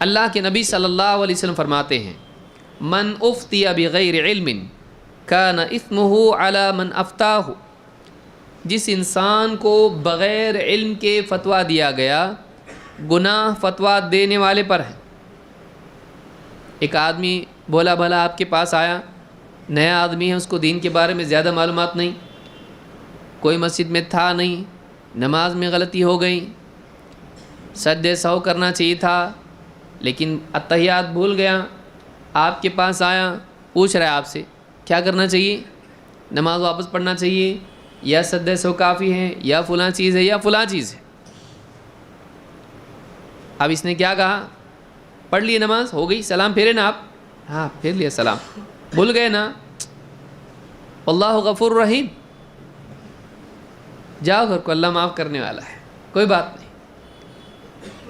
اللہ کے نبی صلی اللہ علیہ وسلم فرماتے ہیں من افتی بغیر علم کان اثمہ علی من افتاہ، جس انسان کو بغیر علم کے فتویٰ دیا گیا گناہ فتویٰ دینے والے پر ہے۔ ایک آدمی بولا بھلا آپ کے پاس آیا، نیا آدمی ہے، اس کو دین کے بارے میں زیادہ معلومات نہیں، کوئی مسجد میں تھا نہیں، نماز میں غلطی ہو گئی، سجدہ سہو کرنا چاہیے تھا لیکن اتحیات بھول گیا، آپ کے پاس آیا، پوچھ رہا ہے آپ سے کیا کرنا چاہیے؟ نماز واپس پڑھنا چاہیے یا سجدہ سہو کافی ہے یا فلاں چیز ہے یا فلاں چیز ہے؟ اب اس نے کیا کہا؟ پڑھ لیے، نماز ہو گئی، سلام پھیرے نا آپ؟ ہاں پھیر لیا سلام، بھول گئے نا؟ اللہ غفور رحیم، جاؤ گھر کو، اللہ معاف کرنے والا ہے، کوئی بات نہیں۔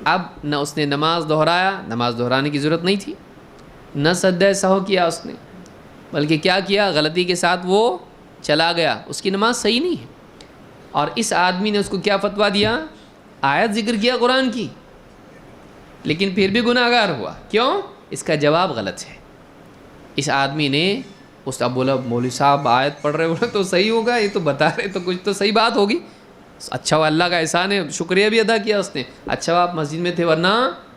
اب نہ اس نے نماز دہرایا، نماز دہرانے کی ضرورت نہیں تھی، نہ سجدہ سہو کیا اس نے، بلکہ کیا کیا؟ غلطی کے ساتھ وہ چلا گیا، اس کی نماز صحیح نہیں ہے۔ اور اس آدمی نے اس کو کیا فتویٰ دیا؟ آیت ذکر کیا قرآن کی، لیکن پھر بھی گناہ گار ہوا۔ کیوں؟ اس کا جواب غلط ہے۔ اس آدمی نے اس کا بولا مولوی صاحب آیت پڑھ رہے بولا تو صحیح ہوگا، یہ تو بتا رہے تو کچھ تو صحیح بات ہوگی۔ اچھا وہ اللہ کا احسان ہے، شکریہ بھی ادا کیا اس نے، اچھا آپ مسجد میں تھے ورنہ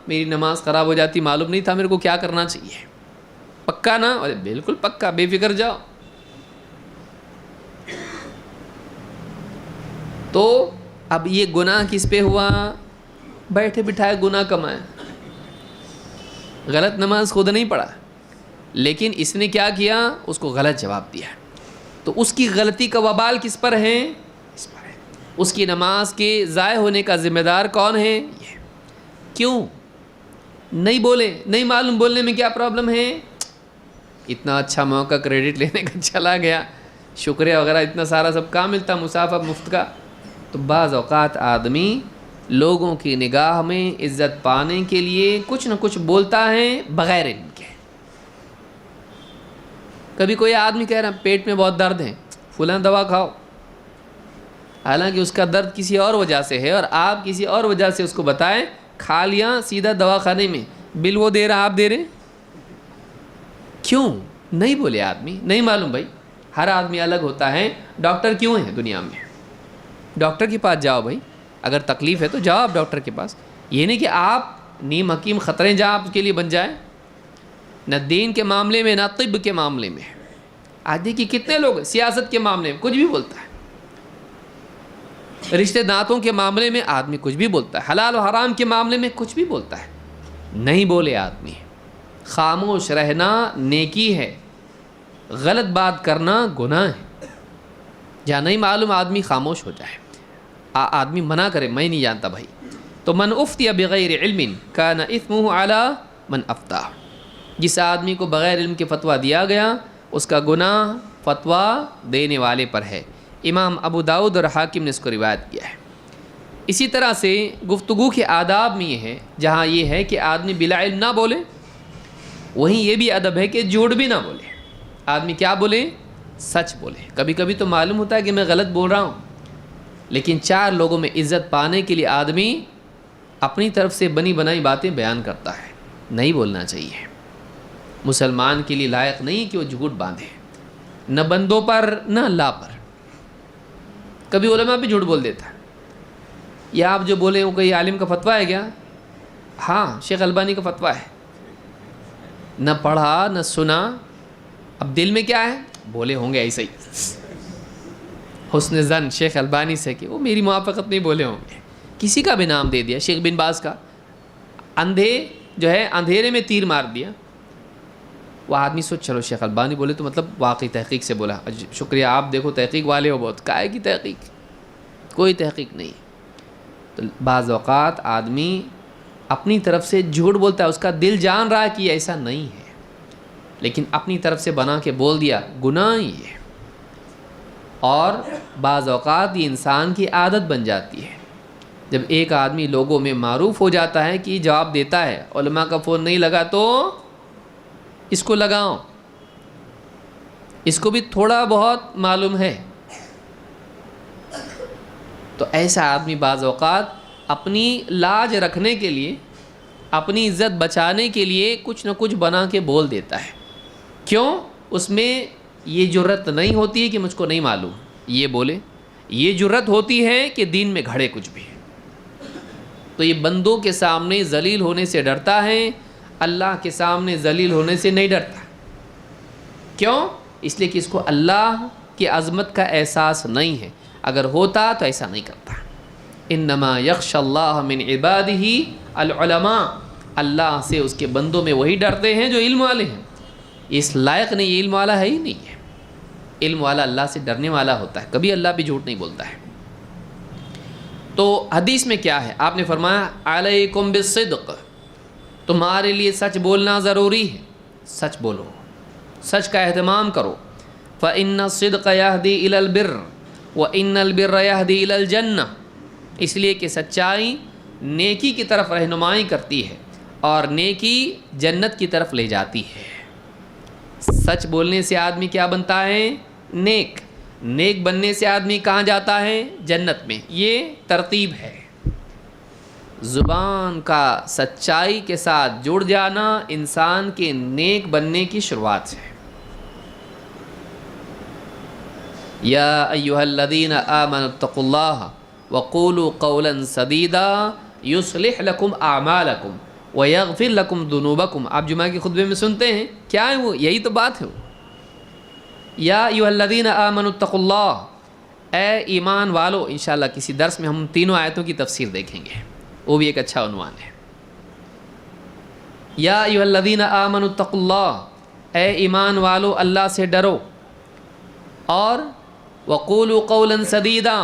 میری نماز خراب ہو جاتی، معلوم نہیں تھا میرے کو کیا کرنا چاہیے۔ پکا نا؟ بالکل پکا، بے فکر جاؤ۔ تو اب یہ گناہ کس پہ ہوا؟ بیٹھے بٹھائے گناہ کمائے، غلط نماز خود نہیں پڑھا لیکن اس نے کیا کیا؟ اس کو غلط جواب دیا، تو اس کی غلطی کا وبال کس پر ہے؟ اس پر ہے۔ اس کی نماز کے ضائع ہونے کا ذمہ دار کون ہے؟ یہ۔ کیوں نہیں بولے؟ نہیں معلوم بولنے میں کیا پرابلم ہے؟ اتنا اچھا موقع کریڈٹ لینے کا چلا گیا، شکریہ وغیرہ اتنا سارا سب کام ملتا، مسافہ مفت کا، تو بعض اوقات آدمی لوگوں کی نگاہ میں عزت پانے کے لیے کچھ نہ کچھ بولتا ہے بغیر علم کے. کبھی کوئی آدمی کہہ رہا ہے پیٹ میں بہت درد ہے، فلاں دوا کھاؤ، حالانکہ اس کا درد کسی اور وجہ سے ہے اور آپ کسی اور وجہ سے اس کو بتائیں، کھا لیا سیدھا دوا خانے میں، بل وہ دے رہا آپ دے رہے. کیوں نہیں بولے آدمی؟ نہیں معلوم بھائی. ہر آدمی الگ ہوتا ہے. ڈاکٹر کیوں ہیں دنیا میں؟ ڈاکٹر کے پاس جاؤ بھائی، اگر تکلیف ہے تو جاؤ آپ ڈاکٹر کے پاس. یہ نہیں کہ آپ نیم حکیم خطرے جہاں آپ کے لیے بن جائیں، نہ دین کے معاملے میں نہ طب کے معاملے میں. آج دیکھیے کتنے لوگ سیاست کے معاملے میں کچھ بھی بولتا ہے، رشتہ ناتوں کے معاملے میں آدمی کچھ بھی بولتا ہے، حلال و حرام کے معاملے میں کچھ بھی بولتا ہے. نہیں بولے آدمی. خاموش رہنا نیکی ہے، غلط بات کرنا گناہ ہے. جہاں نہیں معلوم آدمی خاموش ہو جائے، آدمی منع کرے میں نہیں جانتا بھائی. تو من افتی بغیر علم کان اثمہ علی من افتہ. جس آدمی کو بغیر علم کے فتویٰ دیا گیا اس کا گناہ فتویٰ دینے والے پر ہے. امام ابو داؤد اور حاکم نے اس کو روایت کیا ہے. اسی طرح سے گفتگو کے آداب میں یہ ہے، جہاں یہ ہے کہ آدمی بلا علم نہ بولے، وہیں یہ بھی ادب ہے کہ جھوٹ بھی نہ بولے. آدمی کیا بولے؟ سچ بولے. کبھی کبھی تو معلوم ہوتا ہے کہ میں غلط بول رہا ہوں، لیکن چار لوگوں میں عزت پانے کے لیے آدمی اپنی طرف سے بنی بنائی باتیں بیان کرتا ہے. نہیں بولنا چاہیے. مسلمان کے لیے لائق نہیں کہ وہ جھوٹ باندھے، نہ بندوں پر نہ اللہ پر. کبھی علماء بھی جھوٹ بول دیتا ہے. یا آپ جو بولے وہ کوئی عالم کا فتویٰ ہے کیا؟ ہاں شیخ البانی کا فتویٰ ہے. نہ پڑھا نہ سنا، اب دل میں کیا ہے؟ بولے ہوں گے ایسے ہی، حسن ظن شیخ البانی سے کہ وہ میری موافقت نہیں بولے ہوں گے. کسی کا بھی نام دے دیا، شیخ بن باز کا. اندھے جو ہے اندھیرے میں تیر مار دیا. وہ آدمی سوچ چلو شیخ البانی بولے تو مطلب واقعی تحقیق سے بولا. شکریہ، آپ دیکھو تحقیق والے ہو بہت. کائے کی تحقیق؟ کوئی تحقیق نہیں. تو بعض اوقات آدمی اپنی طرف سے جھوٹ بولتا ہے، اس کا دل جان رہا ہے کہ ایسا نہیں ہے، لیکن اپنی طرف سے بنا کے بول دیا، گناہ ہی ہے. اور بعض اوقات یہ انسان کی عادت بن جاتی ہے. جب ایک آدمی لوگوں میں معروف ہو جاتا ہے کہ جواب دیتا ہے، علماء کا فون نہیں لگا تو اس کو لگاؤ، اس کو بھی تھوڑا بہت معلوم ہے. تو ایسا آدمی بعض اوقات اپنی لاج رکھنے کے لیے، اپنی عزت بچانے کے لیے کچھ نہ کچھ بنا کے بول دیتا ہے. کیوں؟ اس میں یہ جرت نہیں ہوتی ہے کہ مجھ کو نہیں معلوم یہ بولے. یہ جرت ہوتی ہے کہ دین میں گھڑے کچھ بھی. تو یہ بندوں کے سامنے ذلیل ہونے سے ڈرتا ہے، اللہ کے سامنے ذلیل ہونے سے نہیں ڈرتا. کیوں؟ اس لیے کہ اس کو اللہ کی عظمت کا احساس نہیں ہے. اگر ہوتا تو ایسا نہیں کرتا. انما یخشی اللہ من عبادہ العلماء. اللہ سے اس کے بندوں میں وہی ڈرتے ہیں جو علم والے ہیں. اس لائق نہیں، یہ علم والا ہے ہی نہیں ہے. علم والا اللہ سے ڈرنے والا ہوتا ہے، کبھی اللہ بھی جھوٹ نہیں بولتا ہے. تو حدیث میں کیا ہے؟ آپ نے فرمایا علیکم بالصدق، تمہارے لیے سچ بولنا ضروری ہے. سچ بولو، سچ کا اہتمام کرو. فإن الصدق يهدي إلى البر وإن البر يهدي إلى الجنة. اس لیے کہ سچائی نیکی کی طرف رہنمائی کرتی ہے اور نیکی جنت کی طرف لے جاتی ہے. سچ بولنے سے آدمی کیا بنتا ہے؟ نیک. نیک بننے سے آدمی کہاں جاتا ہے؟ جنت میں. یہ ترتیب ہے. زبان کا سچائی کے ساتھ جڑ جانا انسان کے نیک بننے کی شروعات ہے. یا ایھا الذین آمنوا اتقوا اللہ وقولوا قولا سدیدا یصلح لکم اعمالکم ویغفر لکم ذنوبکم. آپ جمعہ کے خطبے میں سنتے ہیں، کیا ہے وہ؟ یہی تو بات ہے وہ. یا ایھا الذین آمنوا اتقوا اللہ، اے ایمان والو. انشاءاللہ کسی درس میں ہم تینوں آیتوں کی تفسیر دیکھیں گے، وہ بھی ایک اچھا عنوان ہے. یا ایھا الذین آمنوا اتقوا اللہ، اے ایمان والو اللہ سے ڈرو. اور وقولوا قولا سدیدا،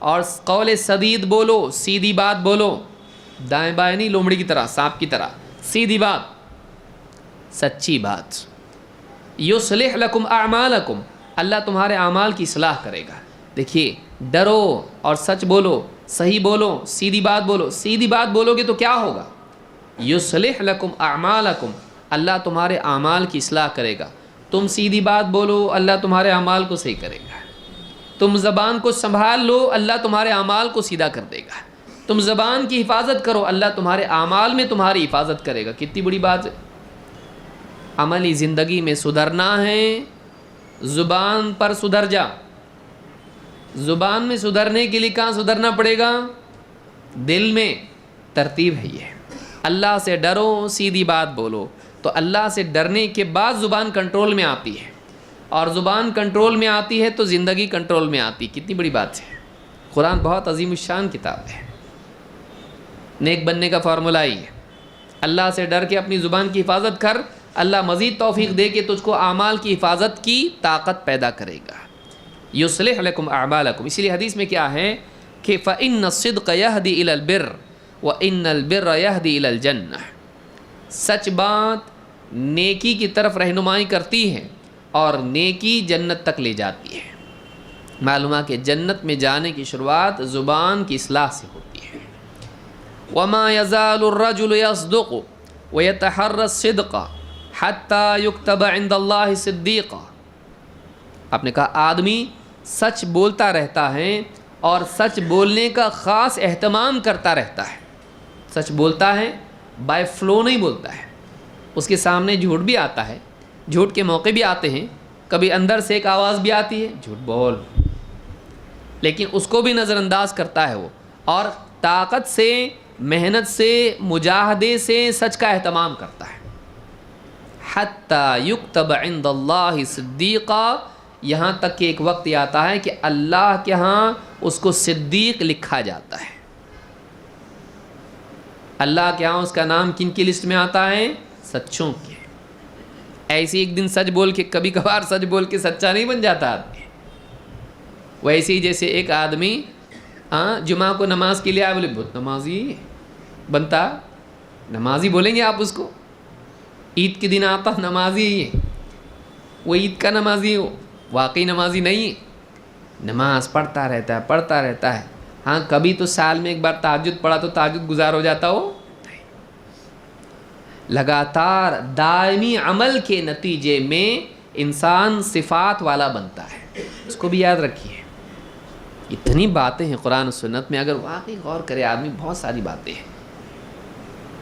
اور قول سدید بولو، سیدھی بات بولو. دائیں بائیں نہیں، لومڑی کی طرح، سانپ کی طرح. سیدھی بات، سچی بات. یصلح لکم اعمالکم، اللہ تمہارے اعمال کی اصلاح کرے گا. دیکھیے ڈرو اور سچ بولو، صحیح بولو، سیدھی بات بولو۔ سیدھی بات بولو گے تو کیا ہوگا؟ یصلح لکم اعمالکم، اللہ تمہارے اعمال کی اصلاح کرے گا۔ تم سیدھی بات بولو، اللہ تمہارے اعمال کو صحیح کرے گا۔ تم زبان کو سنبھال لو، اللہ تمہارے اعمال کو سیدھا کر دے گا۔ تم زبان کی حفاظت کرو، اللہ تمہارے اعمال میں تمہاری حفاظت کرے گا۔ کتنی بڑی بات ہے۔ عملی زندگی میں سدھرنا ہے، زبان پر سدھر جا۔ زبان میں سدھرنے کے لیے کہاں سدھرنا پڑے گا؟ دل میں۔ ترتیب ہے یہ، اللہ سے ڈرو، سیدھی بات بولو، تو اللہ سے ڈرنے کے بعد زبان کنٹرول میں آتی ہے، اور زبان کنٹرول میں آتی ہے تو زندگی کنٹرول میں آتی۔ کتنی بڑی بات ہے۔ قرآن بہت عظیم الشان کتاب ہے۔ نیک بننے کا فارمولہ ہی ہے، اللہ سے ڈر کے اپنی زبان کی حفاظت کر، اللہ مزید توفیق دے کے تجھ کو اعمال کی حفاظت کی طاقت پیدا کرے گا۔ یصلح لکم اعمالکم، اسی لیے حدیث میں کیا ہے کہ فإن الصدق یہدی الی البر وإن البر یہدی الی الجنہ، سچ بات نیکی کی طرف رہنمائی کرتی ہے اور نیکی جنت تک لے جاتی ہے۔ معلوم ہے کہ جنت میں جانے کی شروعات زبان کی اصلاح سے ہوتی ہے۔ وما يزال الرجل يصدق ويتحرى الصدق حتى يكتب عند الله صديقا، آپ نے کہا آدمی سچ بولتا رہتا ہے اور سچ بولنے کا خاص اہتمام کرتا رہتا ہے۔ سچ بولتا ہے، بائی فلو نہیں بولتا ہے، اس کے سامنے جھوٹ بھی آتا ہے، جھوٹ کے موقع بھی آتے ہیں، کبھی اندر سے ایک آواز بھی آتی ہے جھوٹ بول، لیکن اس کو بھی نظر انداز کرتا ہے وہ، اور طاقت سے، محنت سے، مجاہدے سے سچ کا اہتمام کرتا ہے۔ حتی یکتب عند اللہ صدیقا، یہاں تک کہ ایک وقت یہ آتا ہے کہ اللہ کے ہاں اس کو صدیق لکھا جاتا ہے۔ اللہ کے ہاں اس کا نام کن کی لسٹ میں آتا ہے؟ سچوں کے۔ ایسے ایک دن سچ بول کے، کبھی کبھار سچ بول کے سچا نہیں بن جاتا آدمی۔ ویسے ہی جیسے ایک آدمی جمعہ کو نماز کے لیے آئے، بولے بہت نمازی بنتا، نمازی بولیں گے آپ اس کو؟ عید کے دن آتا نمازی ہے، وہ عید کا نمازی ہو، واقعی نمازی نہیں ہے، نماز پڑھتا رہتا ہے۔ ہاں کبھی تو سال میں ایک بار تہجد پڑھا تو تہجد گزار ہو جاتا ہو؟ لگاتار دائمی عمل کے نتیجے میں انسان صفات والا بنتا ہے، اس کو بھی یاد رکھیے۔ اتنی باتیں ہیں قرآن و سنت میں، اگر واقعی غور کرے آدمی، بہت ساری باتیں ہیں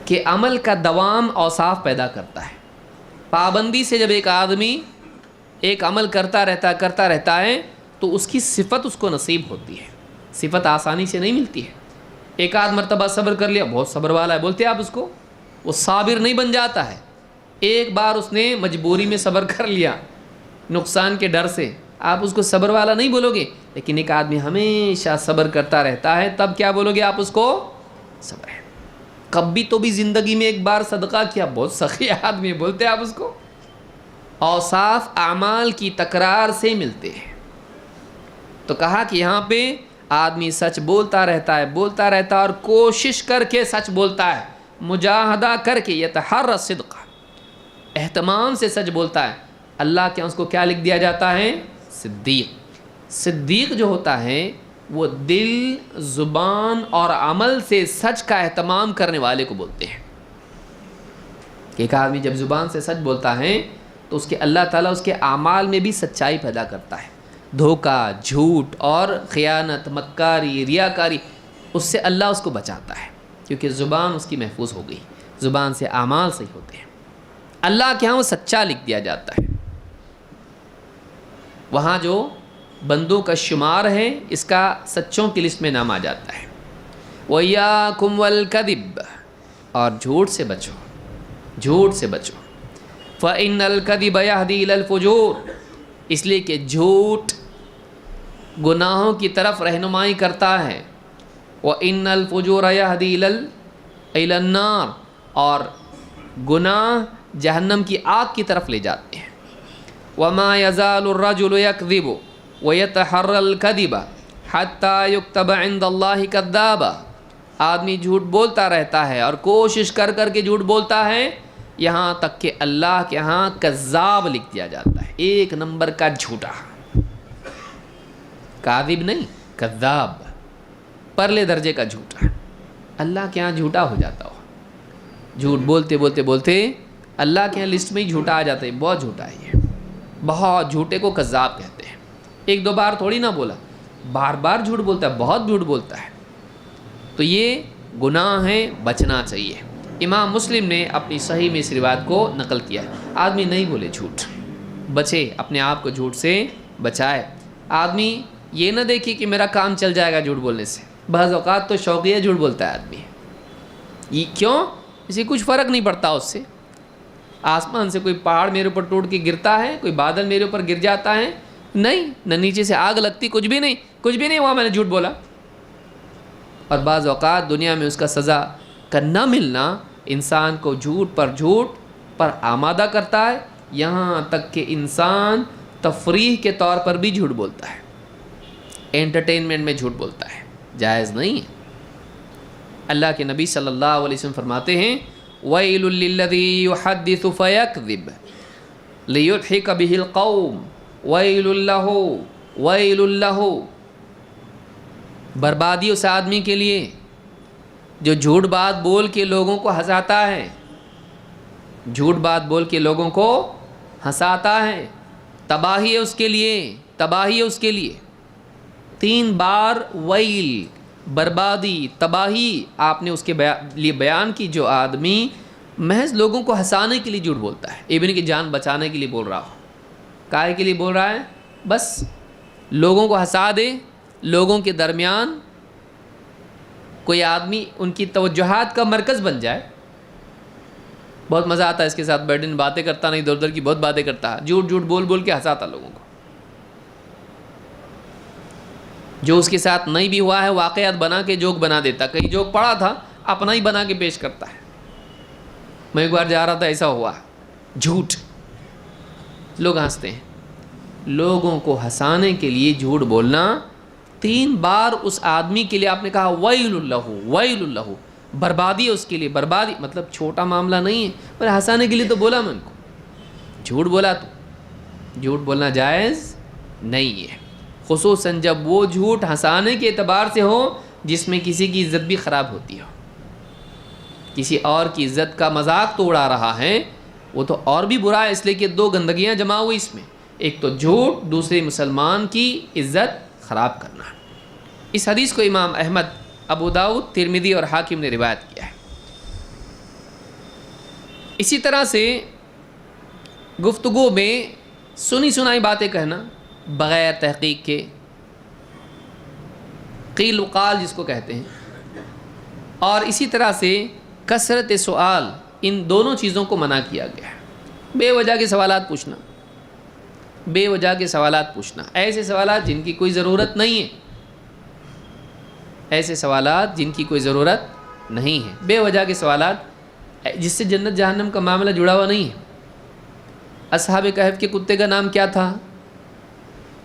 کہ عمل کا دوام اوصاف پیدا کرتا ہے۔ پابندی سے جب ایک آدمی ایک عمل کرتا رہتا ہے تو اس کی صفت اس کو نصیب ہوتی ہے۔ صفت آسانی سے نہیں ملتی ہے۔ ایک آدھ مرتبہ صبر کر لیا، بہت صبر والا ہے بولتے آپ اس کو، وہ صابر نہیں بن جاتا ہے۔ ایک بار اس نے مجبوری میں صبر کر لیا، نقصان کے ڈر سے، آپ اس کو صبر والا نہیں بولو گے۔ لیکن ایک آدمی ہمیشہ صبر کرتا رہتا ہے، تب کیا بولو گے آپ اس کو؟ صبر ہے۔ کبھی تو بھی زندگی میں ایک بار صدقہ کیا، بہت سخی آدمی بولتے آپ اس کو۔ اوصاف اعمال کی تکرار سے ملتے ہیں۔ تو کہا کہ یہاں پہ آدمی سچ بولتا رہتا ہے اور کوشش کر کے سچ بولتا ہے، مجاہدہ کر کے، یتحرى الصدق، اہتمام سے سچ بولتا ہے۔ اللہ کے اس کو کیا لکھ دیا جاتا ہے؟ صدیق۔ صدیق جو ہوتا ہے وہ دل، زبان اور عمل سے سچ کا اہتمام کرنے والے کو بولتے ہیں۔ ایک آدمی جب زبان سے سچ بولتا ہے تو اس کے اللہ تعالیٰ اس کے اعمال میں بھی سچائی پیدا کرتا ہے۔ دھوکہ، جھوٹ اور خیانت، مکاری، ریاکاری، اس سے اللہ اس کو بچاتا ہے، کیونکہ زبان اس کی محفوظ ہو گئی، زبان سے اعمال صحیح ہوتے ہیں۔ اللہ کے ہاں وہ سچا لکھ دیا جاتا ہے۔ وہاں جو بندوں کا شمار ہے، اس کا سچوں کی لسٹ میں نام آ جاتا ہے۔ وَإِيَّاكُمْ وَالْكَذِبَ، اور جھوٹ سے بچو، جھوٹ سے بچو۔ فَإِنَّ الْكَذِبَ يَهْدِي إِلَى الْفُجُورِ، اس لیے کہ جھوٹ گناہوں کی طرف رہنمائی کرتا ہے۔ وَإِنَّ الْفُجُورَ يَهْدِي إِلَى النَّارِ، اور گناہ جہنم کی آگ کی طرف لے جاتے ہیں۔ وَمَا يَزَالُ الرَّجُلُ يَكْذِبُ وَيَتَحَرَّى الْكَذِبَ حَتَّى يُكْتَبَ عِندَ اللَّهِ كَذَّابًا، آدمی جھوٹ بولتا رہتا ہے اور کوشش کر کے جھوٹ بولتا ہے، یہاں تک کہ اللہ کے ہاں کذاب لکھ دیا جاتا ہے، ایک نمبر کا جھوٹا۔ کاذب نہیں، کذاب، پرلے درجے کا جھوٹا، اللہ کے ہاں جھوٹا ہو جاتا ہو، جھوٹ بولتے بولتے بولتے اللہ کے ہاں لسٹ میں ہی جھوٹا آ جاتا ہے، بہت جھوٹا ہے یہ، بہت جھوٹے کو کذاب کہتے ہیں۔ ایک دو بار تھوڑی نہ بولا، بار بار جھوٹ بولتا ہے، بہت جھوٹ بولتا ہے، تو یہ گناہ ہے، بچنا چاہیے۔ امام مسلم نے اپنی صحیح میں اس روایت کو نقل کیا ہے۔ آدمی نہیں بولے جھوٹ، بچے اپنے آپ کو جھوٹ سے بچائے۔ آدمی یہ نہ دیکھے کہ میرا کام چل جائے گا جھوٹ بولنے سے، بعض اوقات تو شوقیہ جھوٹ بولتا ہے آدمی، یہ کیوں؟ اسے کچھ فرق نہیں پڑتا اس سے، آسمان سے کوئی پہاڑ میرے اوپر ٹوٹ کے گرتا ہے، کوئی بادل میرے اوپر گر جاتا ہے، نہیں، نہ نیچے سے آگ لگتی، کچھ بھی نہیں ہوا، میں نے جھوٹ بولا۔ اور بعض اوقات دنیا میں اس کا سزا کا نہ ملنا انسان کو جھوٹ پر آمادہ کرتا ہے، یہاں تک کہ انسان تفریح کے طور پر بھی جھوٹ بولتا ہے، انٹرٹینمنٹ میں جھوٹ بولتا ہے، جائز نہیں ہے۔ اللہ کے نبی صلی اللہ علیہ وسلم فرماتے ہیں وَيْلٌ لِّلَّذِي يُحَدِّثُ فَيَكْذِبُ لِيُضْحِكَ بِهِ الْقَوْمُ وَيْلٌ لَّهُ وَيْلٌ لَّهُ، بربادی اس آدمی کے لیے جو جھوٹ بات بول کے لوگوں کو ہنساتا ہے، جھوٹ بات بول کے لوگوں کو ہنساتا ہے، تباہی ہے اس کے لیے، تباہی ہے اس کے لیے۔ 3 بار ویل، بربادی، تباہی آپ نے اس کے لیے بیان کی، جو آدمی محض لوگوں کو ہنسانے کے لیے جھوٹ بولتا ہے، ابن کی جان بچانے کے لیے بول رہا ہو، کائے کے لیے بول رہا ہے؟ بس لوگوں کو ہنسا دے، لوگوں کے درمیان کوئی آدمی ان کی توجہات کا مرکز بن جائے، بہت مزہ آتا ہے اس کے ساتھ بیٹھنے، باتیں کرتا نہیں، ادھر ادھر کی بہت باتیں کرتا ہے، جھوٹ بول بول کے ہنساتا لوگوں کو، جو اس کے ساتھ نہیں بھی ہوا ہے واقعات بنا کے جوک بنا دیتا، کہیں جوک پڑا تھا اپنا ہی بنا کے پیش کرتا ہے، میں ایک بار جا رہا تھا ایسا ہوا، جھوٹ، لوگ ہنستے ہیں، لوگوں کو ہنسانے کے لیے جھوٹ بولنا، 3 بار اس آدمی کے لیے آپ نے کہا ویل لہ ویل لہ، بربادی ہے اس کے لیے، بربادی مطلب چھوٹا معاملہ نہیں ہے، پر ہنسانے کے لیے تو بولا میں ان کو، جھوٹ بولا تو جھوٹ بولنا جائز نہیں ہے، خصوصاً جب وہ جھوٹ ہنسانے کے اعتبار سے ہو جس میں کسی کی عزت بھی خراب ہوتی ہو، کسی اور کی عزت کا مذاق تو اڑا رہا ہے، وہ تو اور بھی برا ہے، اس لیے کہ 2 گندگیاں جمع ہوئی اس میں، ایک تو جھوٹ، دوسرے مسلمان کی عزت خراب کرنا۔ اس حدیث کو امام احمد، ابو داؤد، ترمذی اور حاکم نے روایت کیا ہے۔ اسی طرح سے گفتگو میں سنی سنائی باتیں کہنا بغیر تحقیق کے، قیل وقال جس کو کہتے ہیں، اور اسی طرح سے کثرت سوال، ان دونوں چیزوں کو منع کیا گیا ہے۔ بے وجہ کے سوالات پوچھنا، بے وجہ کے سوالات پوچھنا، ایسے سوالات جن کی کوئی ضرورت نہیں ہے، ایسے سوالات جن کی کوئی ضرورت نہیں ہے، بے وجہ کے سوالات جس سے جنت جہنم کا معاملہ جڑا ہوا نہیں ہے۔ اصحاب کہف کے کتے کا نام کیا تھا؟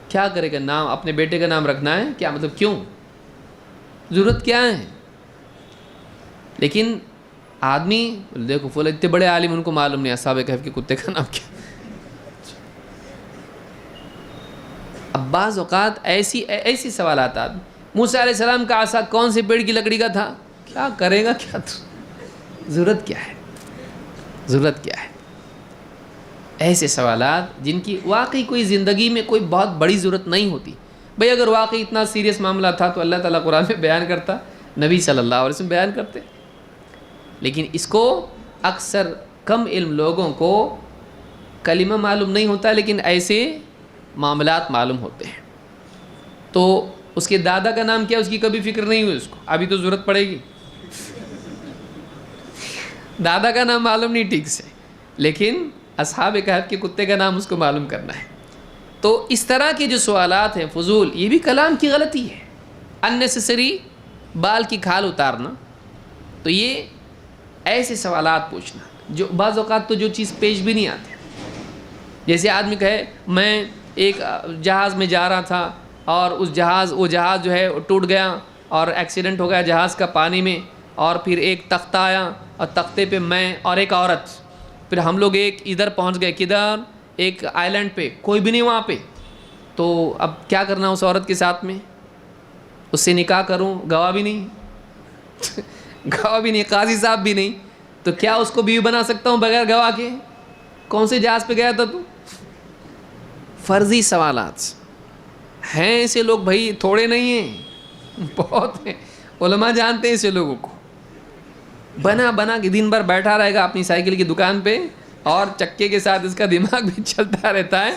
کیا کرے گا؟ نام اپنے بیٹے کا نام رکھنا ہے کیا؟ مطلب کیوں؟ ضرورت کیا ہے؟ لیکن آدمی دیکھو فلاں اتنے بڑے عالم، ان کو معلوم نہیں اصحاب کہف کے کتے کا نام کیا۔ اب بعض اوقات ایسی سوالات آتے، موسیٰ علیہ السلام کا عصا کون سے پیڑ کی لکڑی کا تھا؟ کیا کرے گا؟ کیا ضرورت کیا ہے؟ ضرورت کیا ہے؟ ایسے سوالات جن کی واقعی کوئی زندگی میں کوئی بہت بڑی ضرورت نہیں ہوتی۔ بھئی اگر واقعی اتنا سیریس معاملہ تھا تو اللہ تعالیٰ قرآن میں بیان کرتا، نبی صلی اللہ علیہ وسلم بیان کرتے، لیکن اس کو اکثر کم علم لوگوں کو کلمہ معلوم نہیں ہوتا، لیکن ایسے معاملات معلوم ہوتے ہیں۔ تو اس کے دادا کا نام کیا، اس کی کبھی فکر نہیں ہوئی اس کو، ابھی تو ضرورت پڑے گی، دادا کا نام معلوم نہیں ٹھیک سے، لیکن اصحاب کہف کے کتے کا نام اس کو معلوم کرنا ہے۔ تو اس طرح کے جو سوالات ہیں فضول، یہ بھی کلام کی غلطی ہے، اننیسیسری بال کی کھال اتارنا، تو یہ ایسے سوالات پوچھنا جو بعض اوقات تو جو چیز پیش بھی نہیں آتی، جیسے آدمی کہے میں ایک جہاز میں جا رہا تھا اور وہ جہاز جو ہے ٹوٹ گیا اور ایکسیڈنٹ ہو گیا جہاز کا پانی میں، اور پھر ایک تختہ آیا اور تختے پہ میں اور ایک عورت، پھر ہم لوگ ایک ادھر پہنچ گئے، کدھر؟ ایک آئی لینڈ پہ، کوئی بھی نہیں وہاں پہ، تو اب کیا کرنا اس عورت کے ساتھ میں؟ اس سے نکاح کروں، گواہ بھی نہیں گواہ بھی نہیں، قاضی صاحب بھی نہیں، تو کیا اس کو بیوی بنا سکتا ہوں بغیر گواہ کے؟ کون سے جہاز پہ گیا تھا تو؟ فرضی سوالات ہیں ایسے لوگ بھائی، تھوڑے نہیں ہیں، بہت ہیں، علماء جانتے ہیں ایسے لوگوں کو. بنا کے دن بھر بیٹھا رہے گا اپنی سائیکل کی دکان پہ، اور چکے کے ساتھ اس کا دماغ بھی چلتا رہتا ہے،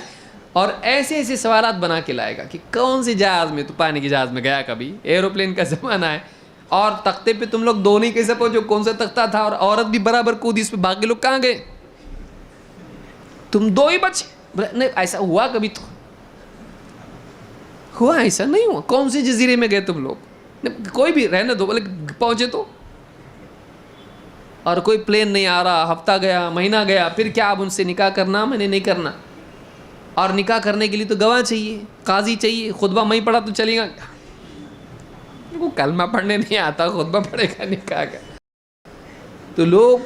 اور ایسے ایسے سوالات بنا کے لائے گا کہ کون سے جہاز میں، تو پانی کے جہاز میں گیا کبھی؟ ایروپلین کا زمانہ ہے، اور تختے پہ تم لوگ دو نہیں کیسے پہنچو، کون سا تختہ تھا، اور عورت بھی برابر کودی اس پہ، باقی لوگ کہاں گئے؟ تم دو ہی بچے. نہیں ایسا ہوا کبھی؟ تو ہوا؟ ایسا نہیں ہوا. کون سے جزیرے میں گئے تم لوگ؟ کوئی بھی رہنے دو، بولے پہنچے تو. اور کوئی پلین نہیں آ رہا، ہفتہ گیا، مہینہ گیا، پھر کیا اب ان سے نکاح کرنا؟ میں نے نہیں کرنا. اور نکاح کرنے کے لیے تو گواہ چاہیے، قاضی چاہیے. خطبہ میں پڑھا تو چلے گا؟ وہ کلمہ پڑھنے نہیں آتا، خطبہ پڑھے گا نکاح کا؟ تو لوگ،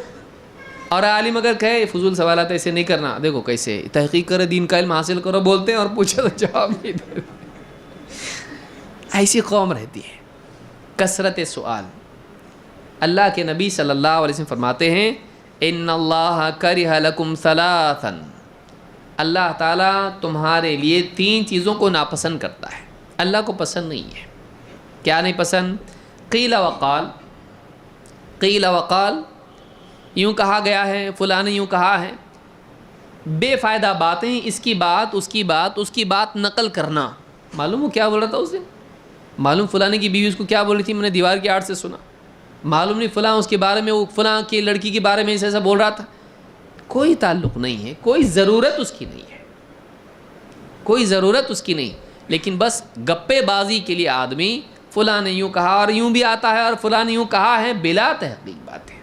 اور عالم اگر کہے فضول سوالات ایسے نہیں کرنا، دیکھو کیسے تحقیق کرے، دین کا علم حاصل کرو بولتے ہیں، اور پوچھو تو جواب نہیں دیتے. ایسی قوم رہتی ہے، کثرت سوال. اللہ کے نبی صلی اللہ علیہ وسلم فرماتے ہیں ان اللہ کرہ لکم ثلاثا، اللہ تعالیٰ تمہارے لیے 3 چیزوں کو ناپسند کرتا ہے. اللہ کو پسند نہیں ہے. کیا نہیں پسند؟ قیل وقال. قیل وقال، یوں کہا گیا ہے، فلاں نے یوں کہا ہے. بے فائدہ باتیں، اس کی بات، اس کی بات، اس کی بات نقل کرنا. معلوم وہ کیا بول رہا تھا اس دن؟ معلوم فلاں کی بیوی اس کو کیا بول رہی تھی، میں نے دیوار کی آڑ سے سنا. معلوم نہیں فلاں اس کے بارے میں، وہ فلاں کی لڑکی کے بارے میں ایسا بول رہا تھا. کوئی تعلق نہیں ہے، کوئی ضرورت اس کی نہیں ہے، کوئی ضرورت اس کی نہیں. لیکن بس گپے بازی کے لیے آدمی فلاں نے یوں کہا، اور یوں بھی آتا ہے، اور فلاں نے یوں کہا ہے، بلا تحقیق بات ہے.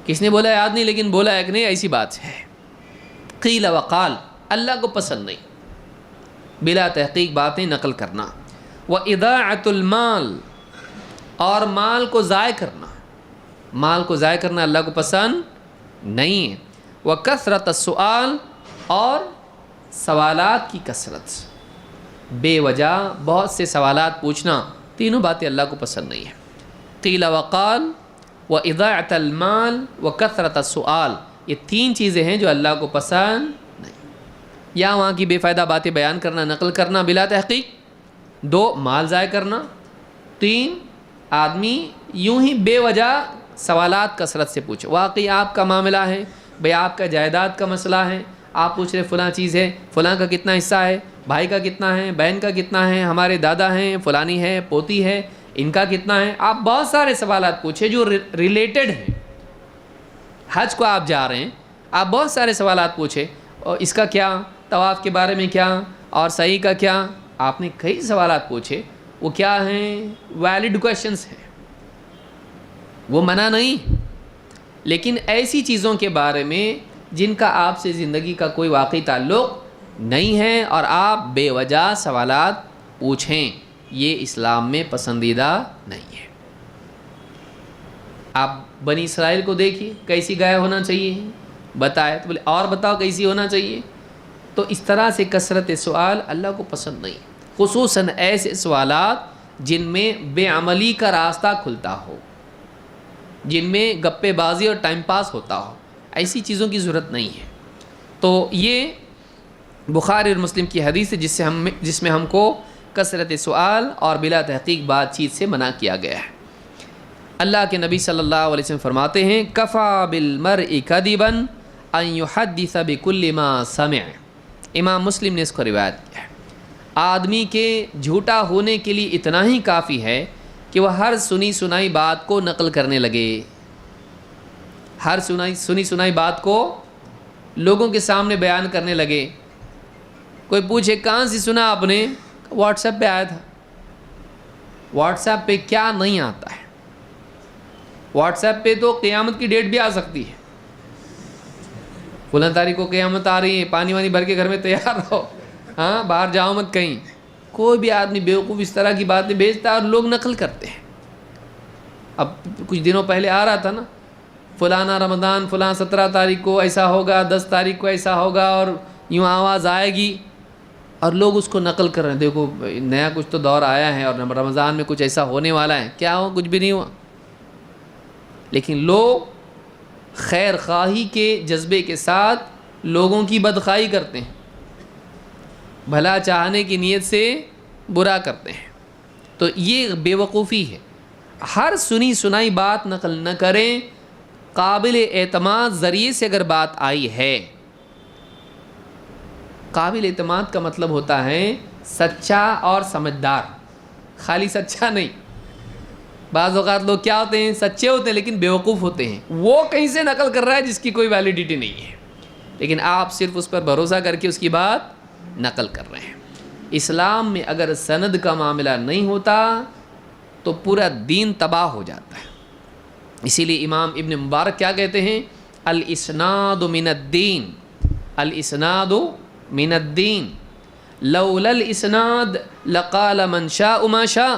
کس نے بولا یاد نہیں، لیکن بولا ہے کہ نہیں، ایسی بات ہے. قیل وقال، اللہ کو پسند نہیں. بلا تحقیق باتیں نقل کرنا. وَإِضَاعَةُ الْمَالِ، اور مال کو ضائع کرنا. مال کو ضائع کرنا اللہ کو پسند نہیں ہے. وَكَثْرَةَ السُّؤَالِ، اور سوالات کی کثرت، بے وجہ بہت سے سوالات پوچھنا، تینوں باتیں اللہ کو پسند نہیں ہیں. قیل وقال وَإِضَاعَةَ الْمَالِ وَكَثْرَةَ السُّؤَالِ، یہ 3 چیزیں ہیں جو اللہ کو پسند نہیں. یا وہاں کی بے فائدہ باتیں بیان کرنا، نقل کرنا بلا تحقیق. 2 مال ضائع کرنا. 3 آدمی یوں ہی بے وجہ سوالات کثرت سے پوچھے. واقعی آپ کا معاملہ ہے بھئی، آپ کا جائیداد کا مسئلہ ہے، آپ پوچھ رہے فلاں چیز ہے، فلاں کا کتنا حصہ ہے، بھائی کا کتنا ہے، بہن کا کتنا ہے، ہمارے دادا ہیں، فلانی ہے، پوتی ہے، ان کا کتنا ہے. آپ بہت سارے سوالات پوچھے جو ریلیٹڈ ہیں. حج کو آپ جا رہے ہیں، آپ بہت سارے سوالات پوچھے، اور اس کا کیا، طواف کے بارے میں کیا، اور صحیح کا کیا. آپ نے کئی سوالات پوچھے. وہ کیا ہیں؟ ویلڈ کویشچنس ہیں، وہ منع نہیں. لیکن ایسی چیزوں کے بارے میں جن کا آپ سے زندگی کا کوئی واقعی تعلق نہیں ہے، اور آپ بے وجہ سوالات پوچھیں، یہ اسلام میں پسندیدہ نہیں ہے. آپ بنی اسرائیل کو دیکھیے، کیسی گائے ہونا چاہیے، بتائے تو بولے اور بتاؤ کیسی ہونا چاہیے. تو اس طرح سے کثرت سوال اللہ کو پسند نہیں، خصوصاً ایسے سوالات جن میں بے عملی کا راستہ کھلتا ہو، جن میں گپے بازی اور ٹائم پاس ہوتا ہو. ایسی چیزوں کی ضرورت نہیں ہے. تو یہ بخاری اور مسلم کی حدیث ہے جس میں ہم کو کثرت سوال اور بلا تحقیق بات چیت سے منع کیا گیا ہے. اللہ کے نبی صلی اللہ علیہ وسلم فرماتے ہیں کفا بالمرء کذبا ان یحدث بکل ما سمع. امام مسلم نے اس کو روایت کیا ہے. آدمی کے جھوٹا ہونے کے لیے اتنا ہی کافی ہے کہ وہ ہر سنی سنائی بات کو نقل کرنے لگے. ہر سنی سنائی بات کو لوگوں کے سامنے بیان کرنے لگے. کوئی پوچھے کہاں سے سنا آپ نے؟ واٹس ایپ پہ آیا تھا. واٹس ایپ پہ کیا نہیں آتا ہے؟ واٹس ایپ پہ تو قیامت کی ڈیٹ بھی آ سکتی ہے. فلاں تاریخ کو قیامت آ رہی ہے، پانی وانی بھر کے گھر میں تیار رہو، ہاں باہر جاؤ مت کہیں. کوئی بھی آدمی بیوقوف اس طرح کی باتیں بھیجتا ہے اور لوگ نقل کرتے ہیں. اب کچھ دنوں پہلے آ رہا تھا نا، فلانا رمضان فلاں 17 تاریخ کو ایسا ہوگا، 10 تاریخ کو ایسا ہوگا، اور یوں آواز آئے گی. اور لوگ اس کو نقل کر رہے ہیں، دیکھو نیا کچھ تو دور آیا ہے اور رمضان میں کچھ ایسا ہونے والا ہے. کیا ہو؟ کچھ بھی نہیں ہوا. لیکن لوگ خیر خواہی کے جذبے کے ساتھ لوگوں کی بدخواہی کرتے ہیں، بھلا چاہنے کی نیت سے برا کرتے ہیں. تو یہ بے وقوفی ہے. ہر سنی سنائی بات نقل نہ کریں. قابل اعتماد ذریعے سے اگر بات آئی ہے، قابل اعتماد کا مطلب ہوتا ہے سچا اور سمجھدار، خالی سچا نہیں. بعض اوقات لوگ کیا ہوتے ہیں؟ سچے ہوتے ہیں لیکن بیوقوف ہوتے ہیں. وہ کہیں سے نقل کر رہا ہے جس کی کوئی ویلیڈیٹی نہیں ہے، لیکن آپ صرف اس پر بھروسہ کر کے اس کی بات نقل کر رہے ہیں. اسلام میں اگر سند کا معاملہ نہیں ہوتا تو پورا دین تباہ ہو جاتا ہے. اسی لیے امام ابن مبارک کیا کہتے ہیں؟ الاسناد من الدین، الاسناد من الدین، لولا الاسناد لقال من شاء ما شاء.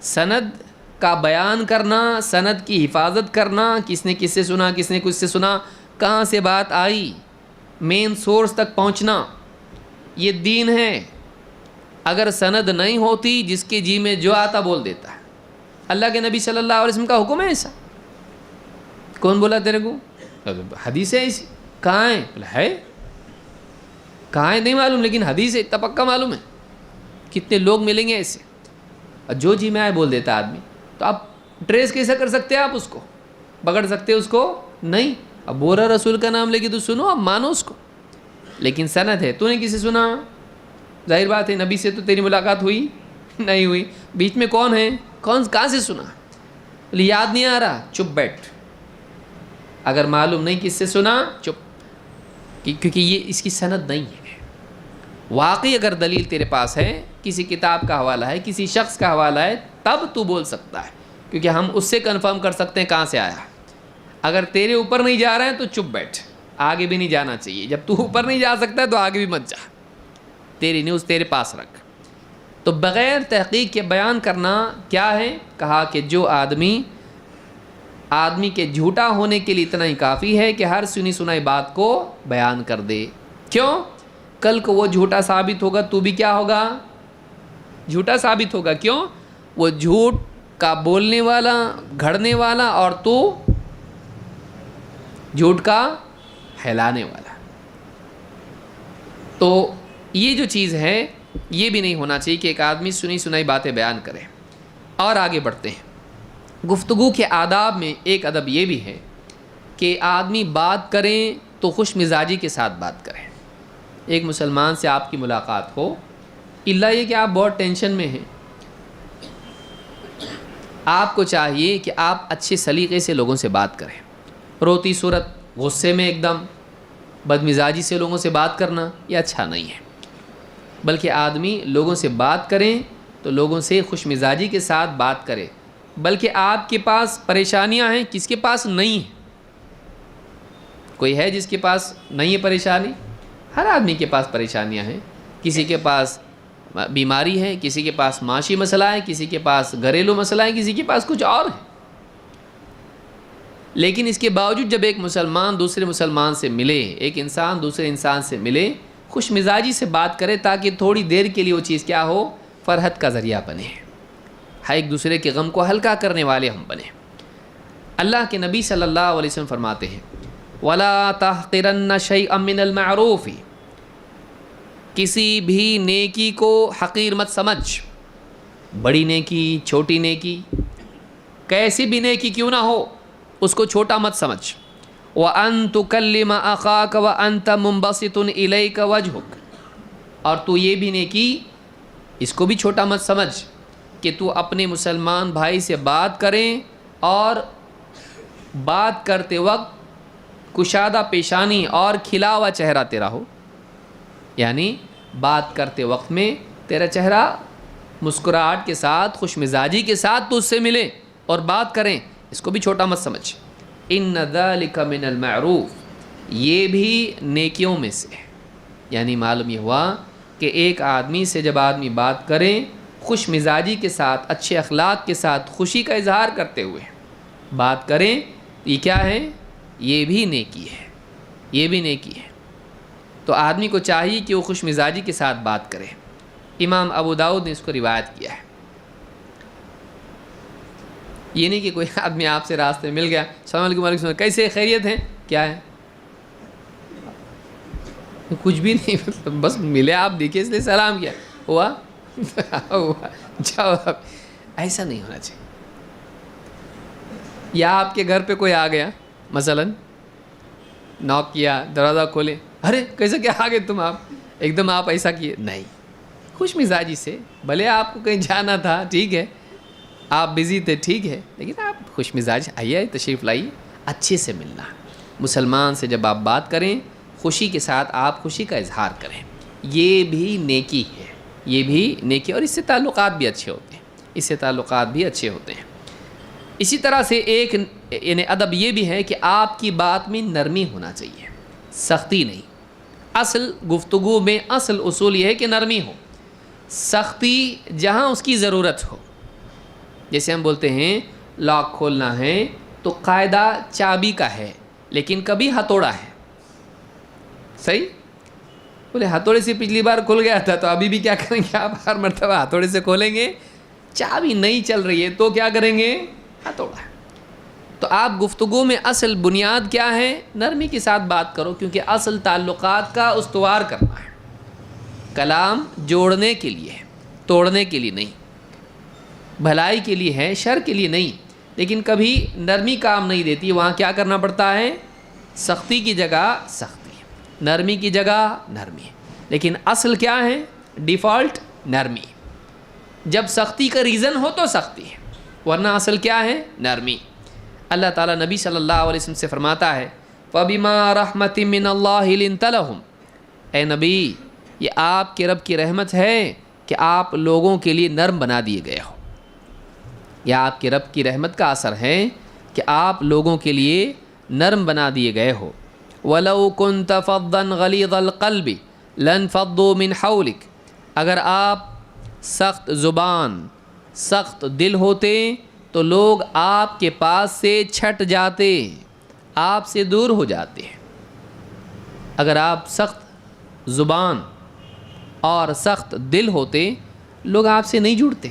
سند کا بیان کرنا، سند کی حفاظت کرنا، کس نے کس سے سنا، کس نے کس سے سنا، کہاں سے بات آئی، مین سورس تک پہنچنا، یہ دین ہے. اگر سند نہیں ہوتی جس کے جی میں جو آتا بول دیتا ہے. اللہ کے نبی صلی اللہ علیہ وسلم کا حکم ہے ایسا. کون بولا تیرے کو؟ حدیث ہے ایسی. کہاں ہے؟ ہے کہاں ہے نہیں معلوم، لیکن حدیث ہے اتنا پکا معلوم ہے. کتنے لوگ ملیں گے ایسے، جو جی میں آئے بول دیتا آدمی. تو آپ ٹریس کیسے کر سکتے ہیں؟ آپ اس کو پکڑ سکتے اس کو نہیں. اب بول رہا رسول کا نام لے کے تو سنو، اب مانو اس کو. لیکن سند ہے، تو نے کسی سنا؟ ظاہر بات ہے نبی سے تو تیری ملاقات ہوئی نہیں ہوئی. بیچ میں کون ہے؟ کہاں سے سنا؟ یاد نہیں آ رہا، چپ بیٹھ. اگر معلوم نہیں کس سے سنا، چپ، کیونکہ یہ اس کی سند نہیں ہے. واقعی اگر دلیل تیرے پاس ہے، کسی کتاب کا حوالہ ہے، کسی شخص کا حوالہ ہے، تب تو بول سکتا ہے، کیونکہ ہم اس سے کنفرم کر سکتے ہیں کہاں سے آیا. اگر تیرے اوپر نہیں جا رہا ہے تو چپ بیٹھ، آگے بھی نہیں جانا چاہیے. جب تو اوپر نہیں جا سکتا ہے تو آگے بھی مت جا، تیری نیوز تیرے پاس رکھ. تو بغیر تحقیق کے بیان کرنا کیا ہے؟ کہا کہ جو آدمی کے جھوٹا ہونے کے لیے اتنا ہی کافی ہے کہ ہر سنی سنائی بات کو بیان کر دے. کیوں؟ کل کو وہ جھوٹا ثابت ہوگا، تو بھی کیا ہوگا؟ جھوٹا ثابت ہوگا. کیوں؟ وہ جھوٹ کا بولنے والا، گھڑنے والا، اور تو جھوٹ کا پھیلانے والا. تو یہ جو چیز ہے یہ بھی نہیں ہونا چاہیے کہ ایک آدمی سنی سنائی باتیں بیان کرے. اور آگے بڑھتے ہیں. گفتگو کے آداب میں ایک ادب یہ بھی ہے کہ آدمی بات کریں تو خوش مزاجی کے ساتھ بات کریں. ایک مسلمان سے آپ کی ملاقات ہو، الا یہ کہ آپ بہت ٹینشن میں ہیں، آپ کو چاہیے کہ آپ اچھے سلیقے سے لوگوں سے بات کریں. روتی صورت، غصے میں ایک دم بد مزاجی سے لوگوں سے بات کرنا یہ اچھا نہیں ہے. بلکہ آدمی لوگوں سے بات کریں تو لوگوں سے خوش مزاجی کے ساتھ بات کرے. بلکہ آپ کے پاس پریشانیاں ہیں، کس کے پاس نہیں ہیں؟ کوئی ہے جس کے پاس نہیں ہے پریشانی؟ ہر آدمی کے پاس پریشانیاں ہیں. کسی کے پاس بیماری ہے، کسی کے پاس معاشی مسئلہ ہے، کسی کے پاس گھریلو مسئلہ ہے، کسی کے پاس کچھ اور ہے. لیکن اس کے باوجود جب ایک مسلمان دوسرے مسلمان سے ملے، ایک انسان دوسرے انسان سے ملے، خوش مزاجی سے بات کرے تاکہ تھوڑی دیر کے لیے وہ چیز کیا ہو؟ فرحت کا ذریعہ بنے، ایک دوسرے کے غم کو ہلکا کرنے والے ہم بنے. اللہ کے نبی صلی اللہ علیہ وسلم فرماتے ہیں وَلَا تَحْقِرَنَّ شَيْئًا مِّنَ الْمَعْرُوفِ، کسی بھی نیکی کو حقیر مت سمجھ. بڑی نیکی، چھوٹی نیکی، کیسی بھی نیکی کیوں نہ ہو اس کو چھوٹا مت سمجھ. وَأَن تُكَلِّمَ أَخَاكَ وَأَنْتَ مُنبَسِطٌ إِلَيْكَ وَجْهُكَ، اور تو یہ بھی نیکی، اس کو بھی چھوٹا مت سمجھ کہ تو اپنے مسلمان بھائی سے بات کریں اور بات کرتے وقت کشادہ پیشانی اور کھلا ہوا چہرہ تیرا ہو. یعنی بات کرتے وقت میں تیرا چہرہ مسکراہٹ کے ساتھ، خوش مزاجی کے ساتھ تو اس سے ملے اور بات کریں، اس کو بھی چھوٹا مت سمجھ. ان ذالک من المعروف، یہ بھی نیکیوں میں سے. یعنی معلوم یہ ہوا کہ ایک آدمی سے جب آدمی بات کریں خوش مزاجی کے ساتھ، اچھے اخلاق کے ساتھ، خوشی کا اظہار کرتے ہوئے بات کریں، یہ کیا ہے؟ یہ بھی نیکی ہے، یہ بھی نیکی ہے. تو آدمی کو چاہیے کہ وہ خوش مزاجی کے ساتھ بات کرے۔ امام ابو داؤد نے اس کو روایت کیا ہے۔ یہ نہیں کہ کوئی آدمی آپ سے راستے میں مل گیا، السلام علیکم وعلیکم السلام، کیسے خیریت ہیں، کیا ہے، کچھ بھی نہیں، بس ملے آپ دیکھے اس لیے سلام کیا، ہوا ہوا جاؤ، ایسا نہیں ہونا چاہیے۔ یا آپ کے گھر پہ کوئی آ گیا، مثلاً ناک کیا، دروازہ کھولے، ارے کیسے کیا آ گئے تم، آپ ایک دم آپ ایسا کیے، نہیں، خوش مزاجی سے، بھلے آپ کو کہیں جانا تھا ٹھیک ہے، آپ بزی تھے ٹھیک ہے، لیکن آپ خوش مزاج آئیے، تشریف لائیے، اچھے سے ملنا۔ مسلمان سے جب آپ بات کریں خوشی کے ساتھ آپ خوشی کا اظہار کریں، یہ بھی نیکی ہے، یہ بھی نیکی، اور اس سے تعلقات بھی اچھے ہوتے ہیں، اس سے تعلقات بھی اچھے ہوتے ہیں۔ اسی طرح سے ایک یعنی ادب یہ بھی ہے کہ آپ کی بات میں نرمی ہونا چاہیے، سختی نہیں۔ اصل گفتگو میں اصل اصول یہ ہے کہ نرمی ہو، سختی جہاں اس کی ضرورت ہو۔ جیسے ہم بولتے ہیں لاک کھولنا ہے تو قاعدہ چابی کا ہے لیکن کبھی ہتھوڑا ہے، صحیح؟ بولے ہتھوڑے سے پچھلی بار کھل گیا تھا تو ابھی بھی کیا کریں گے آپ، ہر مرتبہ ہتھوڑے سے کھولیں گے، چابی نہیں چل رہی ہے تو کیا کریں گے، ہتھوڑا۔ تو آپ گفتگو میں اصل بنیاد کیا ہے، نرمی کے ساتھ بات کرو، کیونکہ اصل تعلقات کا استوار کرنا ہے۔ کلام جوڑنے کے لیے ہے، توڑنے کے لیے نہیں، بھلائی کے لیے ہے، شر کے لیے نہیں، لیکن کبھی نرمی کام نہیں دیتی، وہاں کیا کرنا پڑتا ہے، سختی کی جگہ سختی، نرمی کی جگہ نرمی، لیکن اصل کیا ہے، ڈیفالٹ نرمی۔ جب سختی کا ریزن ہو تو سختی ہے، ورنہ اصل کیا ہے، نرمی۔ اللہ تعالیٰ نبی صلی اللہ علیہ وسلم سے فرماتا ہے فَبِمَا رَحْمَةٍ مِّنَ اللَّهِ لِنْتَ لَهُمْ، اے نبی یہ آپ کے رب کی رحمت ہے کہ آپ لوگوں کے لیے نرم بنا دیے گئے ہو، یا آپ کے رب کی رحمت کا اثر ہے کہ آپ لوگوں کے لیے نرم بنا دیے گئے ہو۔ وَلَوْ كُنْتَ فَضًّا غَلِيظَ الْقَلْبِ لَانفَضُّوا مِنْ حَوْلِكَ، اگر آپ سخت زبان سخت دل ہوتے تو لوگ آپ کے پاس سے چھٹ جاتے، آپ سے دور ہو جاتے۔ اگر آپ سخت زبان اور سخت دل ہوتے لوگ آپ سے نہیں جڑتے۔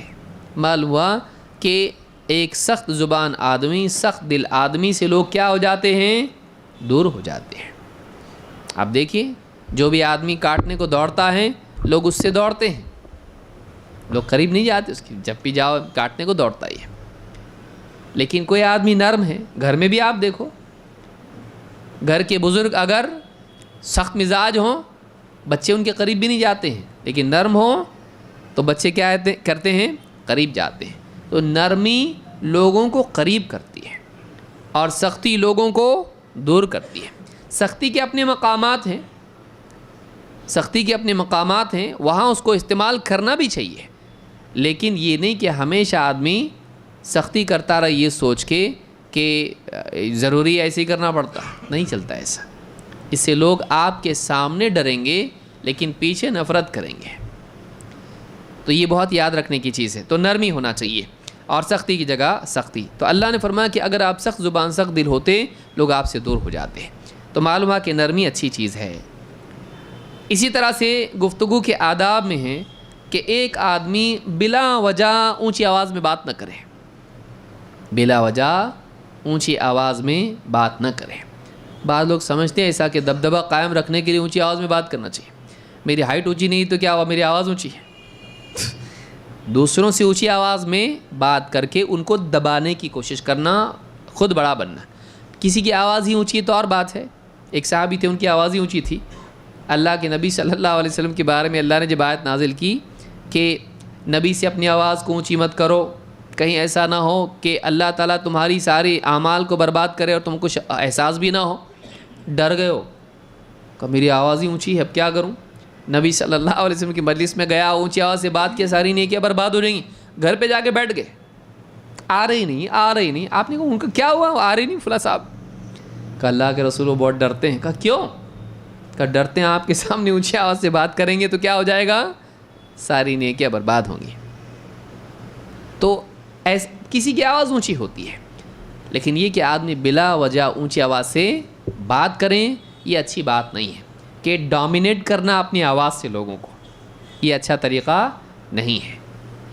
معلوم ہوا کہ ایک سخت زبان آدمی، سخت دل آدمی سے لوگ کیا ہو جاتے ہیں، دور ہو جاتے ہیں۔ آپ دیکھیے جو بھی آدمی کاٹنے کو دوڑتا ہے لوگ اس سے دوڑتے ہیں، لوگ قریب نہیں جاتے اس کی، جب بھی جاؤ کاٹنے کو دوڑتا ہی ہے۔ لیکن کوئی آدمی نرم ہے، گھر میں بھی آپ دیکھو، گھر کے بزرگ اگر سخت مزاج ہوں بچے ان کے قریب بھی نہیں جاتے ہیں، لیکن نرم ہوں تو بچے کیا کرتے ہیں، قریب جاتے ہیں۔ تو نرمی لوگوں کو قریب کرتی ہے اور سختی لوگوں کو دور کرتی ہے۔ سختی کے اپنے مقامات ہیں، سختی کے اپنے مقامات ہیں، وہاں اس کو استعمال کرنا بھی چاہیے، لیکن یہ نہیں کہ ہمیشہ آدمی سختی کرتا رہے یہ سوچ کے کہ ضروری ایسے ہی کرنا پڑتا، نہیں چلتا ایسا۔ اس سے لوگ آپ کے سامنے ڈریں گے لیکن پیچھے نفرت کریں گے، تو یہ بہت یاد رکھنے کی چیز ہے۔ تو نرمی ہونا چاہیے اور سختی کی جگہ سختی۔ تو اللہ نے فرمایا کہ اگر آپ سخت زبان سخت دل ہوتے لوگ آپ سے دور ہو جاتے، تو معلوم ہے کہ نرمی اچھی چیز ہے۔ اسی طرح سے گفتگو کے آداب میں ہے کہ ایک آدمی بلا وجہ اونچی آواز میں بات نہ کرے، بلا وجہ اونچی آواز میں بات نہ کرے۔ بعض لوگ سمجھتے ہیں ایسا کہ دبدبہ قائم رکھنے کے لیے اونچی آواز میں بات کرنا چاہیے، میری ہائٹ اونچی نہیں تو کیا ہوا، میری آواز اونچی ہے۔ دوسروں سے اونچی آواز میں بات کر کے ان کو دبانے کی کوشش کرنا، خود بڑا بننا۔ کسی کی آواز ہی اونچی ہے تو اور بات ہے، ایک صحابی تھے ان کی آواز ہی اونچی تھی، اللہ کے نبی صلی اللہ علیہ وسلم کے بارے میں اللہ نے جب آیت نازل کی کہ نبی سے اپنی آواز کو اونچی مت کرو، کہیں ایسا نہ ہو کہ اللہ تعالیٰ تمہاری سارے اعمال کو برباد کرے اور تم کو احساس بھی نہ ہو، ڈر گئے ہو کہ میری آواز ہی اونچی ہے اب کیا کروں۔ نبی صلی اللہ علیہ وسلم کی مجلس میں گیا، اونچی آواز سے بات کیا، ساری نیکیاں برباد ہو جائیں گی، گھر پہ جا کے بیٹھ گئے، آ رہی نہیں۔ آپ نے کہا ان کا کیا ہوا، آ رہی نہیں فلاں صاحب؟ کہ اللہ کے رسول وہ بہت ڈرتے ہیں۔ کہا کیوں؟ کہ ڈرتے ہیں آپ کے سامنے اونچی آواز سے بات کریں گے تو کیا ہو جائے گا، ساری نیکیاں برباد ہوں گی۔ تو کسی کی آواز اونچی ہوتی ہے، لیکن یہ کہ آدمی بلا وجہ اونچی آواز سے بات کریں یہ اچھی بات نہیں ہے۔ کہ ڈومینیٹ کرنا اپنی آواز سے لوگوں کو، یہ اچھا طریقہ نہیں ہے۔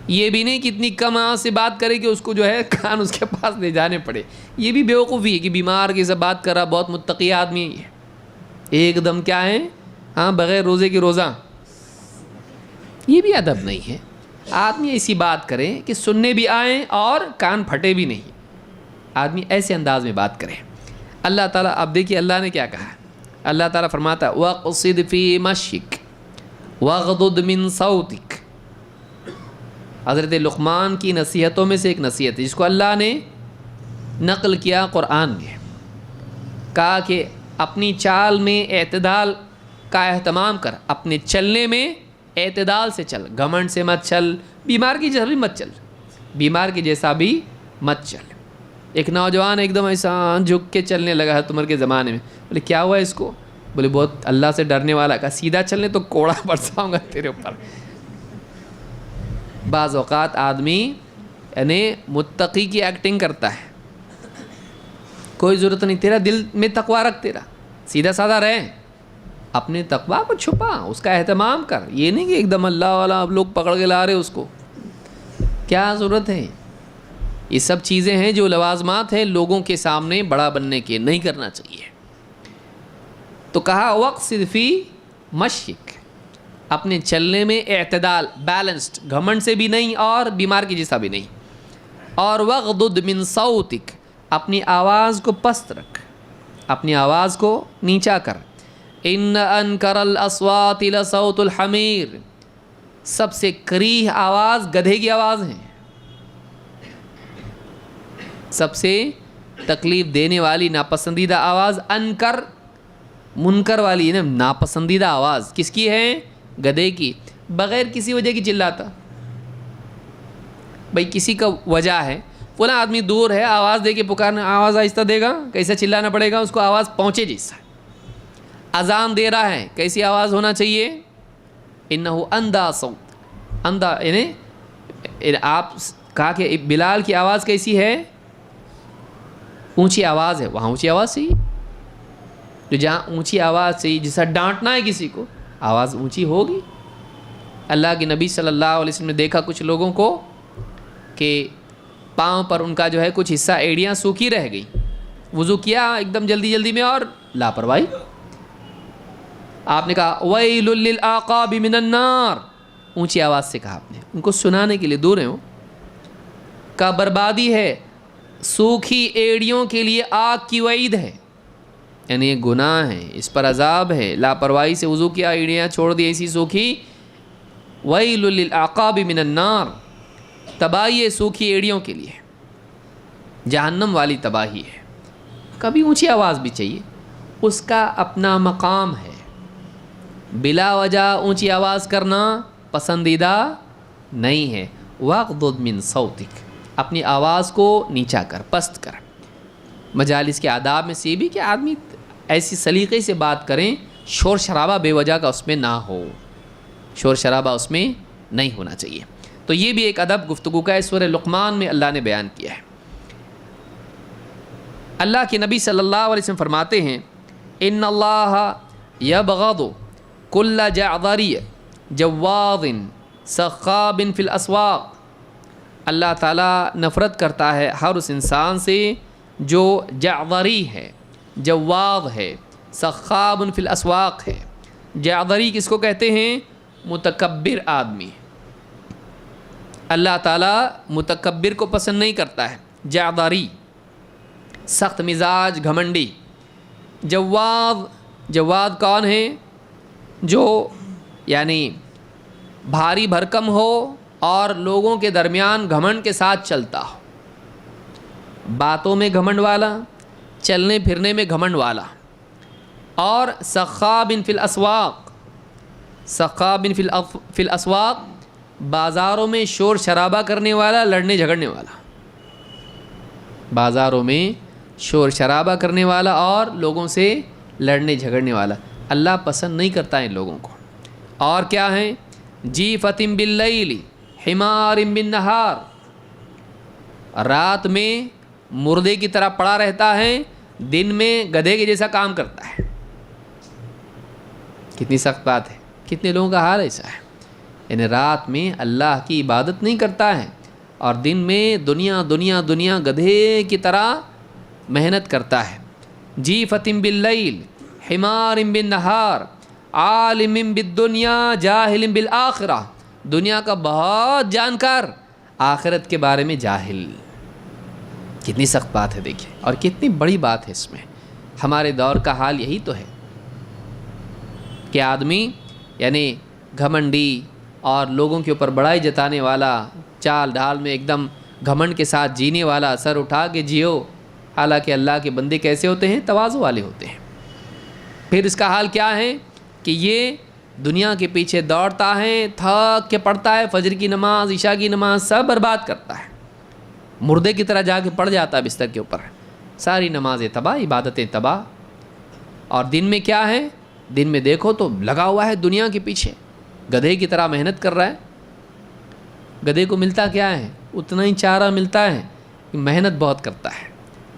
یہ بھی نہیں کہ اتنی کم آواز سے بات کرے کہ اس کو جو ہے کان اس کے پاس لے جانے پڑے، یہ بھی بیوقوفی ہے کہ بیمار کی سے بات کر رہا، بہت متقی آدمی ہے یہ، ایک دم کیا ہے ہاں بغیر روزے کے روزہ، یہ بھی ادب نہیں ہے۔ آدمی ایسی بات کرے کہ سننے بھی آئیں اور کان پھٹے بھی نہیں، آدمی ایسے انداز میں بات کرے۔ اللہ تعالیٰ، اب دیکھیے اللہ نے کیا کہا، اللہ تعالیٰ فرماتا ہے وَقْصِدْ فِي مَشْيِكَ وَاغْضُضْ مِنْ صَوْتِكَ۔ حضرت لقمان کی نصیحتوں میں سے ایک نصیحت ہے جس کو اللہ نے نقل کیا قرآن میں، کہا کہ اپنی چال میں اعتدال کا اہتمام کر، اپنے چلنے میں اعتدال سے چل، گھمنڈ سے مت چل، بیمار کی جیسا بھی مت چل، بیمار کی جیسا بھی مت چل۔ ایک نوجوان ایک دم ایسا جھک کے چلنے لگا ہے عمر کے زمانے میں، بولے کیا ہوا اس کو؟ بولے بہت اللہ سے ڈرنے والا، کہا سیدھا چلنے تو کوڑا برساؤں گا تیرے اوپر۔ بعض اوقات آدمی یعنی متقی کی ایکٹنگ کرتا ہے، کوئی ضرورت نہیں، تیرا دل میں تقوی رکھ، تیرا سیدھا سادہ رہے، اپنے تقوی کو چھپا، اس کا اہتمام کر، یہ نہیں کہ ایک دم اللہ والا اب لوگ پکڑ کے لا رہے اس کو، کیا ضرورت ہے؟ یہ سب چیزیں ہیں جو لوازمات ہیں لوگوں کے سامنے بڑا بننے کے، نہیں کرنا چاہیے۔ تو کہا وَقْصِدْ فِي مَشْيِكَ، اپنے چلنے میں اعتدال، بیلنسڈ، گھمنڈ سے بھی نہیں اور بیمار کی جیسا بھی نہیں، اور وَاغْضُضْ مِنْ صَوْتِكَ، اپنی آواز کو پست رکھ، اپنی آواز کو نیچا کر۔ ان انکر الاصوات لصوت الحمیر، سب سے کریہ آواز گدھے کی آواز ہے، سب سے تکلیف دینے والی ناپسندیدہ آواز انکر، منکر والی ہے نا، ناپسندیدہ آواز کس کی ہے؟ گدھے کی، بغیر کسی وجہ کی چلاتا، بھئی کسی کا وجہ ہے، فلاں آدمی دور ہے، آواز دے کے پکارنا، آواز آہستہ دے گا، کیسے چلانا پڑے گا اس کو، آواز پہنچے جیسا۔ اذان دے رہا ہے، کیسی آواز ہونا چاہیے؟ انہو اندھا صوت، اندھا یعنی آپ کہا کہ بلال کی آواز کیسی ہے؟ اونچی آواز ہے، وہاں اونچی آواز چاہیے، تو جہاں اونچی آواز چاہیے، جیسا ڈانٹنا ہے کسی کو، آواز اونچی ہوگی۔ اللہ کے نبی صلی اللہ علیہ وسلم نے دیکھا کچھ لوگوں کو کہ پاؤں پر ان کا جو ہے کچھ حصہ ایڑیاں سوکھی رہ گئی، وضو کیا ایک دم جلدی جلدی میں اور لاپرواہی، آپ نے کہا وَيْلٌ لِلْأَعْقَابِ مِنَ النَّارِ، اونچی آواز سے کہا آپ نے، ان کو سنانے کے لیے دور ہیں، کا بربادی ہے، سوکھی ایڑیوں کے لیے آگ کی وعید ہے، یعنی یہ گناہ ہے، اس پر عذاب ہے، لاپرواہی سے وضو کیا، ایڑیاں چھوڑ دی ایسی سوکھی، وَيْلٌ لِلْأَعْقَابِ مِنَ النَّارِ، تباہی ہے سوکھی ایڑیوں کے لیے، جہنم والی تباہی ہے۔ کبھی اونچی آواز بھی چاہیے، اس کا اپنا مقام ہے، بلا وجہ اونچی آواز کرنا پسندیدہ نہیں ہے۔ وَاغْضُضْ مِنْ صَوْتِكَ، اپنی آواز کو نیچا کر، پست کر۔ مجالس کے آداب میں سے یہ بھی کہ آدمی ایسی سلیقے سے بات کریں، شور شرابہ بے وجہ کا اس میں نہ ہو، شور شرابہ اس میں نہیں ہونا چاہیے۔ تو یہ بھی ایک ادب گفتگو کا ہے، سورہ لقمان میں اللہ نے بیان کیا ہے۔ اللہ کے نبی صلی اللہ علیہ وسلم فرماتے ہیں ان اللہ یبغض کل جعذری جواظ سخاب فی الاسواق، اللہ تعالیٰ نفرت کرتا ہے ہر اس انسان سے جو جعذری ہے، جواظ ہے، سخاب فی الاسواق ہے۔ جعذری کس کو کہتے ہیں؟ متکبر آدمی، اللہ تعالیٰ متکبر کو پسند نہیں کرتا ہے، جعذری، سخت مزاج، گھمنڈی۔ جواز کون ہے؟ جو یعنی بھاری بھرکم ہو اور لوگوں کے درمیان گھمنڈ کے ساتھ چلتا ہو، باتوں میں گھمنڈ والا، چلنے پھرنے میں گھمنڈ والا۔ اور سخاب فی الاسواق، سخاب فی الاسواق، بازاروں میں شور شرابہ کرنے والا، لڑنے جھگڑنے والا، بازاروں میں شور شرابہ کرنے والا اور لوگوں سے لڑنے جھگڑنے والا، اللہ پسند نہیں کرتا ان لوگوں کو۔ اور کیا ہیں؟ جیفۃ باللیل حمار بالنہار، رات میں مردے کی طرح پڑا رہتا ہے، دن میں گدھے کے جیسا کام کرتا ہے۔ کتنی سخت بات ہے. کتنے لوگوں کا حال ایسا ہے، یعنی رات میں اللہ کی عبادت نہیں کرتا ہے اور دن میں دنیا دنیا دنیا گدھے کی طرح محنت کرتا ہے. جیفتم باللیل حمار بالنہار عالم بالدنیا جاہل بالآخرہ. دنیا کا بہت جانکار، آخرت کے بارے میں جاہل. کتنی سخت بات ہے دیکھیں، اور کتنی بڑی بات ہے اس میں. ہمارے دور کا حال یہی تو ہے کہ آدمی یعنی گھمنڈی اور لوگوں کے اوپر بڑائی جتانے والا، چال ڈھال میں ایک دم گھمنڈ کے ساتھ جینے والا، سر اٹھا کے جیو. حالانکہ اللہ کے بندے کیسے ہوتے ہیں؟ تواضع والے ہوتے ہیں. پھر اس کا حال کیا ہے کہ یہ دنیا کے پیچھے دوڑتا ہے، تھک کے پڑھتا ہے، فجر کی نماز عشاء کی نماز سب برباد کرتا ہے، مردے کی طرح جا کے پڑ جاتا ہے بستر کے اوپر. ساری نمازیں تباہ، عبادتیں تباہ. اور دن میں کیا ہے؟ دن میں دیکھو تو لگا ہوا ہے دنیا کے پیچھے، گدھے کی طرح محنت کر رہا ہے. گدھے کو ملتا کیا ہے؟ اتنا ہی چارہ ملتا ہے، محنت بہت کرتا ہے.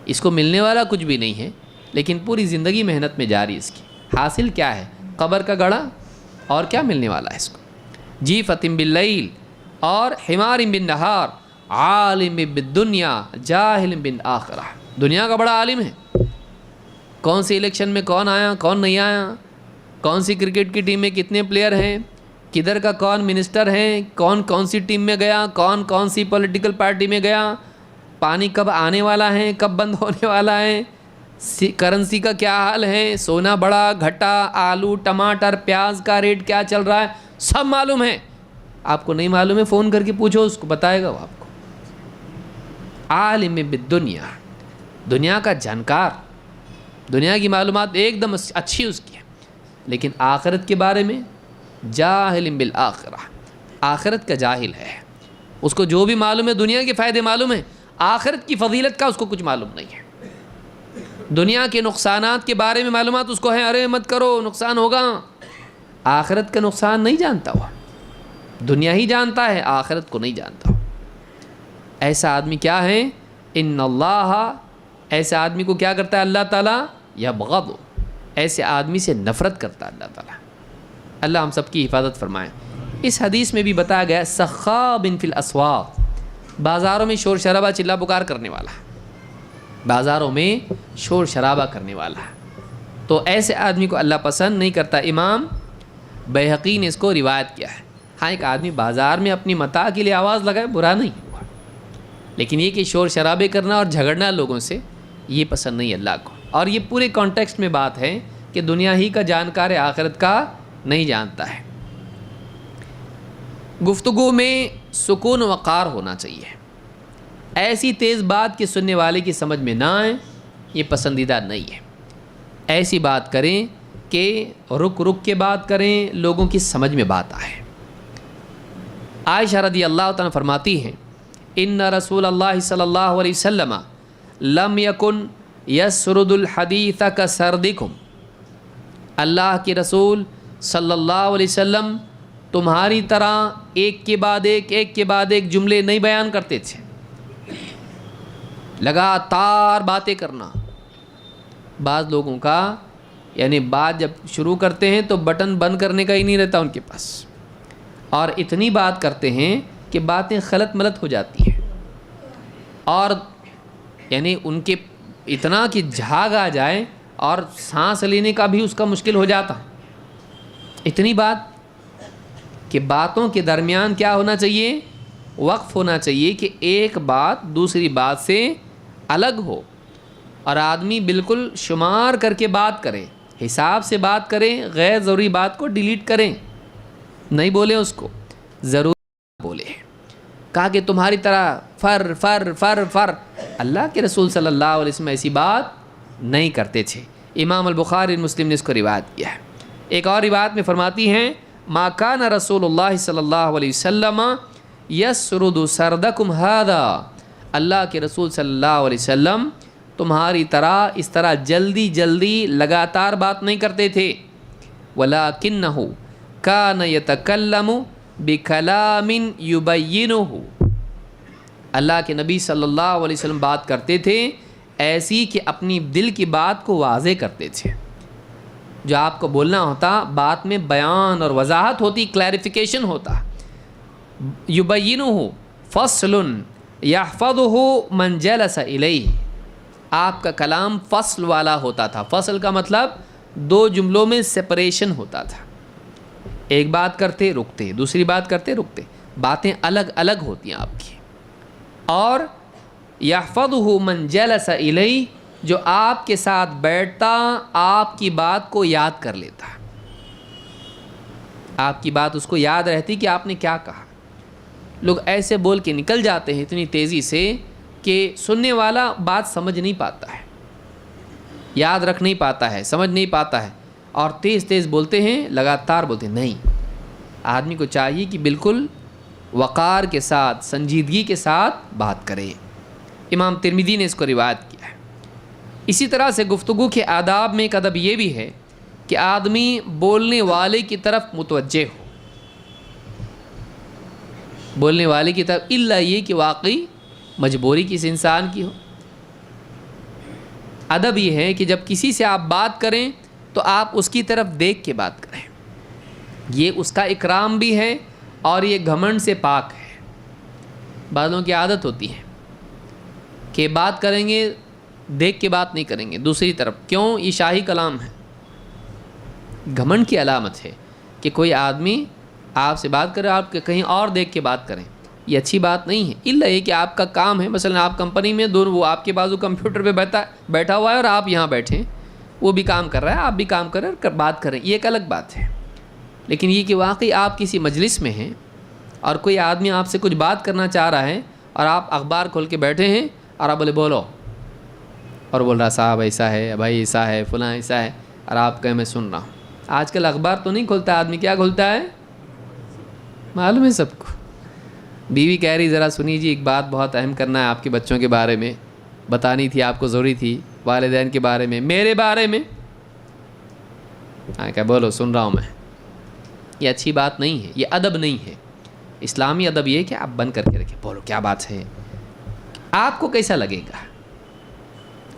اس کو ملنے والا کچھ بھی نہیں ہے، لیکن پوری زندگی محنت میں جاری. اس کی حاصل کیا ہے؟ قبر کا گڑھا. اور کیا ملنے والا ہے اس کو؟ جیفتم باللیل اور حمار بالنہار عالم بالدنیا جاہل بالآخرہ. دنیا کا بڑا عالم ہے. کون سی الیکشن میں کون آیا کون نہیں آیا، کون سی کرکٹ کی ٹیم میں کتنے پلیئر ہیں، کدھر کا کون منسٹر ہے، کون کون سی ٹیم میں گیا، کون کون سی پولیٹیکل پارٹی میں گیا، پانی کب آنے والا ہے کب بند ہونے والا ہے، کرنسی کا کیا حال ہے، سونا بڑا گھٹا، آلو ٹماٹر پیاز کا ریٹ کیا چل رہا ہے، سب معلوم ہے. آپ کو نہیں معلوم ہے فون کر کے پوچھو، اس کو بتائے گا وہ آپ کو. عالم بالدنیا، دنیا کا جانکار، دنیا کی معلومات ایک دم اچھی اس کی ہے. لیکن آخرت کے بارے میں جاہل بالآخرہ، آخرت کا جاہل ہے. اس کو جو بھی معلوم ہے دنیا کے فائدے معلوم ہے، آخرت کی فضیلت کا اس کو کچھ معلوم نہیں ہے. دنیا کے نقصانات کے بارے میں معلومات اس کو ہے، ارے مت کرو نقصان ہوگا. آخرت کا نقصان نہیں جانتا ہوا، دنیا ہی جانتا ہے، آخرت کو نہیں جانتا. ایسا آدمی کیا ہے؟ ان اللہ، ایسے آدمی کو کیا کرتا ہے اللہ تعالیٰ؟ یبغض، ایسے آدمی سے نفرت کرتا ہے اللہ تعالیٰ. اللہ ہم سب کی حفاظت فرمائے. اس حدیث میں بھی بتایا گیا سخاب فی الاسواق، بازاروں میں شور شرابہ چلا پکار کرنے والا، بازاروں میں شور شرابہ کرنے والا. تو ایسے آدمی کو اللہ پسند نہیں کرتا. امام بیہقی نے اس کو روایت کیا ہے. ہاں ایک آدمی بازار میں اپنی متاع کے لیے آواز لگائے برا نہیں ہوا، لیکن یہ کہ شور شرابے کرنا اور جھگڑنا لوگوں سے، یہ پسند نہیں اللہ کو. اور یہ پورے کانٹیکسٹ میں بات ہے کہ دنیا ہی کا جانکار ہے، آخرت کا نہیں جانتا ہے. گفتگو میں سکون و وقار ہونا چاہیے. ایسی تیز بات کہ سننے والے کی سمجھ میں نہ آئے، یہ پسندیدہ نہیں ہے. ایسی بات کریں کہ رک رک کے بات کریں، لوگوں کی سمجھ میں بات آئے. عائشہ رضی اللہ تعالیٰ فرماتی ہیں ان رسول اللہ صلی اللہ علیہ وسلم لم یکن یسرد الحدیث کسردکم. اللہ کے رسول صلی اللہ علیہ وسلم تمہاری طرح ایک کے بعد ایک جملے نہیں بیان کرتے تھے، لگاتار باتیں کرنا. بعض لوگوں کا یعنی بات جب شروع کرتے ہیں تو بٹن بند کرنے کا ہی نہیں رہتا ان کے پاس، اور اتنی بات کرتے ہیں کہ باتیں خلط ملط ہو جاتی ہیں، اور یعنی ان کے اتنا کہ جھاگ آ جائے اور سانس لینے کا بھی اس کا مشکل ہو جاتا. اتنی بات کہ باتوں کے درمیان کیا ہونا چاہیے؟ وقف ہونا چاہیے کہ ایک بات دوسری بات سے الگ ہو، اور آدمی بالکل شمار کر کے بات کرے، حساب سے بات کریں، غیر ضروری بات کو ڈیلیٹ کریں، نہیں بولیں اس کو، ضرور بولے. کہا کہ تمہاری طرح فر فر فر فر. اللہ کے رسول صلی اللہ علیہ وسلم ایسی بات نہیں کرتے تھے. امام البخاری مسلم نے اس کو روایت کیا ہے. ایک اور روایت میں فرماتی ہیں ما کان رسول اللہ صلی اللہ علیہ وسلم یسرد سردکم ھذا. اللہ کے رسول صلی اللہ علیہ وسلم تمہاری طرح اس طرح جلدی جلدی لگاتار بات نہیں کرتے تھے. ولکنہ کان یتکلم بکلام یبینہ. اللہ کے نبی صلی اللہ علیہ وسلم بات کرتے تھے ایسی کہ اپنی دل کی بات کو واضح کرتے تھے. جو آپ کو بولنا ہوتا بات میں بیان اور وضاحت ہوتی، کلیریفیکیشن ہوتا. یبینہ فصل یحفظہ من جلس الیہ، آپ کا کلام فصل والا ہوتا تھا. فصل کا مطلب دو جملوں میں سپریشن ہوتا تھا، ایک بات کرتے رکتے، دوسری بات کرتے رکتے، باتیں الگ الگ ہوتی ہیں آپ کی. اور یحفظہ من جلس الیہ، جو آپ کے ساتھ بیٹھتا آپ کی بات کو یاد کر لیتا، آپ کی بات اس کو یاد رہتی کہ آپ نے کیا کہا. لوگ ایسے بول کے نکل جاتے ہیں اتنی تیزی سے کہ سننے والا بات سمجھ نہیں پاتا ہے، یاد رکھ نہیں پاتا ہے، سمجھ نہیں پاتا ہے، اور تیز تیز بولتے ہیں، لگاتار بولتے ہیں. نہیں، آدمی کو چاہیے کہ بالکل وقار کے ساتھ، سنجیدگی کے ساتھ بات کرے. امام ترمذی نے اس کو روایت کیا ہے. اسی طرح سے گفتگو کے آداب میں ایک ادب یہ بھی ہے کہ آدمی بولنے والے کی طرف متوجہ ہو، بولنے والے کی طرف، الا یہ کہ واقعی مجبوری کسی انسان کی ہو. ادب یہ ہے کہ جب کسی سے آپ بات کریں تو آپ اس کی طرف دیکھ کے بات کریں، یہ اس کا اکرام بھی ہے اور یہ گھمنڈ سے پاک ہے. بعضوں کی عادت ہوتی ہے کہ بات کریں گے دیکھ کے بات نہیں کریں گے دوسری طرف. کیوں؟ یہ شاہی کلام ہے. گھمنڈ کی علامت ہے کہ کوئی آدمی آپ سے بات کرے، آپ کہیں اور دیکھ کے بات کریں، یہ اچھی بات نہیں ہے. الا یہ کہ آپ کا کام ہے، مثلا آپ کمپنی میں دونوں، وہ آپ کے بازو کمپیوٹر پہ بیٹھا ہوا ہے اور آپ یہاں بیٹھے ہیں، وہ بھی کام کر رہا ہے، آپ بھی کام کر رہے ہیں، بات کریں، یہ ایک الگ بات ہے. لیکن یہ کہ واقعی آپ کسی مجلس میں ہیں اور کوئی آدمی آپ سے کچھ بات کرنا چاہ رہا ہے اور آپ اخبار کھول کے بیٹھے ہیں اور آپ بولے بولو، اور بول رہا صاحب ایسا ہے، بھائی ایسا ہے، فلاں ایسا ہے، اور آپ کہیں میں سن رہا ہوں. آج کل اخبار تو نہیں کھولتا آدمی، کیا کھولتا ہے معلوم ہے سب کو. بیوی کہہ رہی ذرا سنی جی، ایک بات بہت اہم کرنا ہے آپ کے بچوں کے بارے میں، بتانی تھی آپ کو، ضروری تھی، والدین کے بارے میں، میرے بارے میں. کیا بولو، سن رہا ہوں میں. یہ اچھی بات نہیں ہے، یہ ادب نہیں ہے. اسلامی ادب یہ ہے کہ آپ بند کر کے رکھیں، بولو کیا بات ہے. آپ کو کیسا لگے گا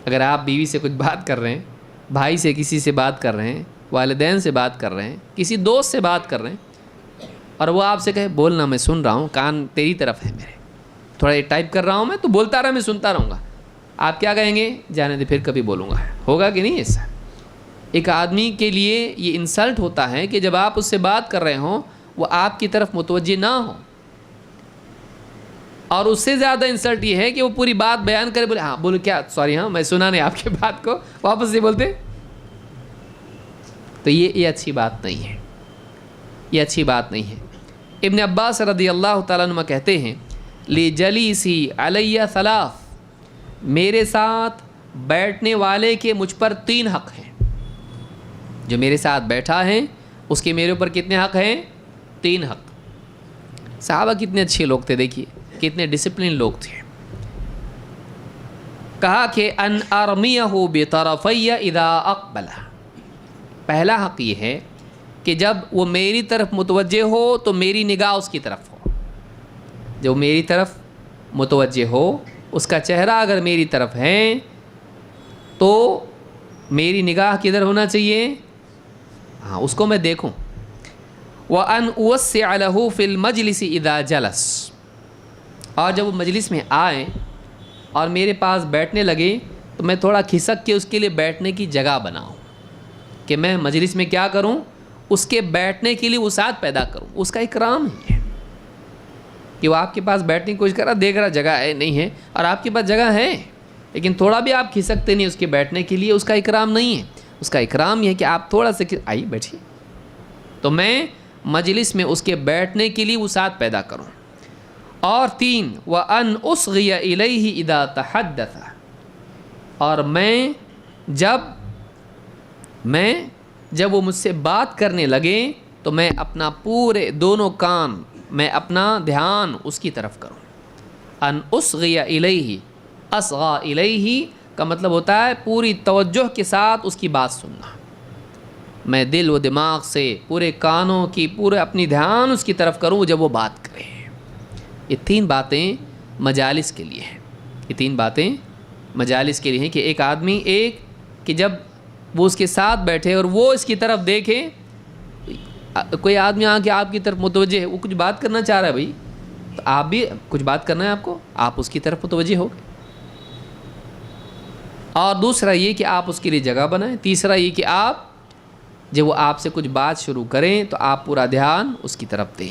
اگر آپ بیوی سے کچھ بات کر رہے ہیں، بھائی سے کسی سے بات کر رہے ہیں، والدین سے بات کر رہے ہیں، کسی دوست سے بات کر رہے ہیں، اور وہ آپ سے کہے بولنا میں سن رہا ہوں، کان تیری طرف ہے میرے، تھوڑا یہ ٹائپ کر رہا ہوں میں، تو بولتا رہا، میں سنتا رہوں گا. آپ کیا کہیں گے؟ جانے دے، پھر کبھی بولوں گا. ہوگا کہ نہیں ایسا؟ ایک آدمی کے لیے یہ انسلٹ ہوتا ہے کہ جب آپ اس سے بات کر رہے ہوں وہ آپ کی طرف متوجہ نہ ہو. اور اس سے زیادہ انسلٹ یہ ہے کہ وہ پوری بات بیان کرے، بولے ہاں بولو کیا، سوری ہاں میں سنا نہیں آپ کی بات کو، واپس سے بولتے. تو یہ اچھی بات نہیں ہے، یہ اچھی بات نہیں ہے. ابن عباس رضی اللہ تعالیٰ عنہ کہتے ہیں لِجَلِيسِي عَلَيَّ ثَلَاث، میرے ساتھ بیٹھنے والے کے مجھ پر 3 حق ہیں. جو میرے ساتھ بیٹھا ہے اس کے میرے اوپر کتنے حق ہیں؟ 3 حق. صحابہ کتنے اچھے لوگ تھے، دیکھیے کتنے ڈسپلن لوگ تھے. کہا کہ ان ارمیہ بطرفی اذا اقبل، پہلا حق یہ ہے کہ جب وہ میری طرف متوجہ ہو تو میری نگاہ اس کی طرف ہو. جب میری طرف متوجہ ہو، اس کا چہرہ اگر میری طرف ہے تو میری نگاہ کدھر ہونا چاہیے؟ ہاں، اس کو میں دیکھوں. وَأَنْ أُوَسِّعَ لَهُ فِي الْمَجْلِسِ إِذَا جَلَسَ، اور جب وہ مجلس میں آئیں اور میرے پاس بیٹھنے لگے تو میں تھوڑا کھسک کے اس کے لیے بیٹھنے کی جگہ بناؤں، کہ میں مجلس میں کیا کروں، اس کے بیٹھنے کے لیے وسعت پیدا کروں. اس کا اکرام ہے کہ وہ آپ کے پاس بیٹھنے کی کوشش کر رہا، دیکھ رہا جگہ ہے نہیں ہے، اور آپ کے پاس جگہ ہے لیکن تھوڑا بھی آپ کھسکتے نہیں اس کے بیٹھنے کے لیے. اس کا اکرام نہیں ہے. اس کا اکرام یہ ہے کہ آپ تھوڑا سا آئیے بیٹھیے، تو میں مجلس میں اس کے بیٹھنے کے لیے وسعت پیدا کروں. اور 3 وَأَنْ أُصْغِيَ إِلَيْهِ إِذَا تَحَدَّثَ، اور جب وہ مجھ سے بات کرنے لگے تو میں اپنا پورے دونوں کان، میں اپنا دھیان اس کی طرف کروں. ان اصغی الیہ، اصغى الیہ کا مطلب ہوتا ہے پوری توجہ کے ساتھ اس کی بات سننا. میں دل و دماغ سے، پورے کانوں کی، پورے اپنی دھیان اس کی طرف کروں جب وہ بات کرے. یہ 3 باتیں مجالس کے لیے ہیں. یہ 3 باتیں مجالس کے لیے ہیں کہ ایک آدمی کہ جب وہ اس کے ساتھ بیٹھے اور وہ اس کی طرف دیکھیں. کوئی آدمی آ کے آپ کی طرف متوجہ ہے, وہ کچھ بات کرنا چاہ رہا ہے بھائی, تو آپ بھی کچھ بات کرنا ہے آپ کو, آپ اس کی طرف متوجہ ہو گئے. اور دوسرا یہ کہ آپ اس کے لیے جگہ بنائیں. تیسرا یہ کہ آپ جب وہ آپ سے کچھ بات شروع کریں تو آپ پورا دھیان اس کی طرف دیں.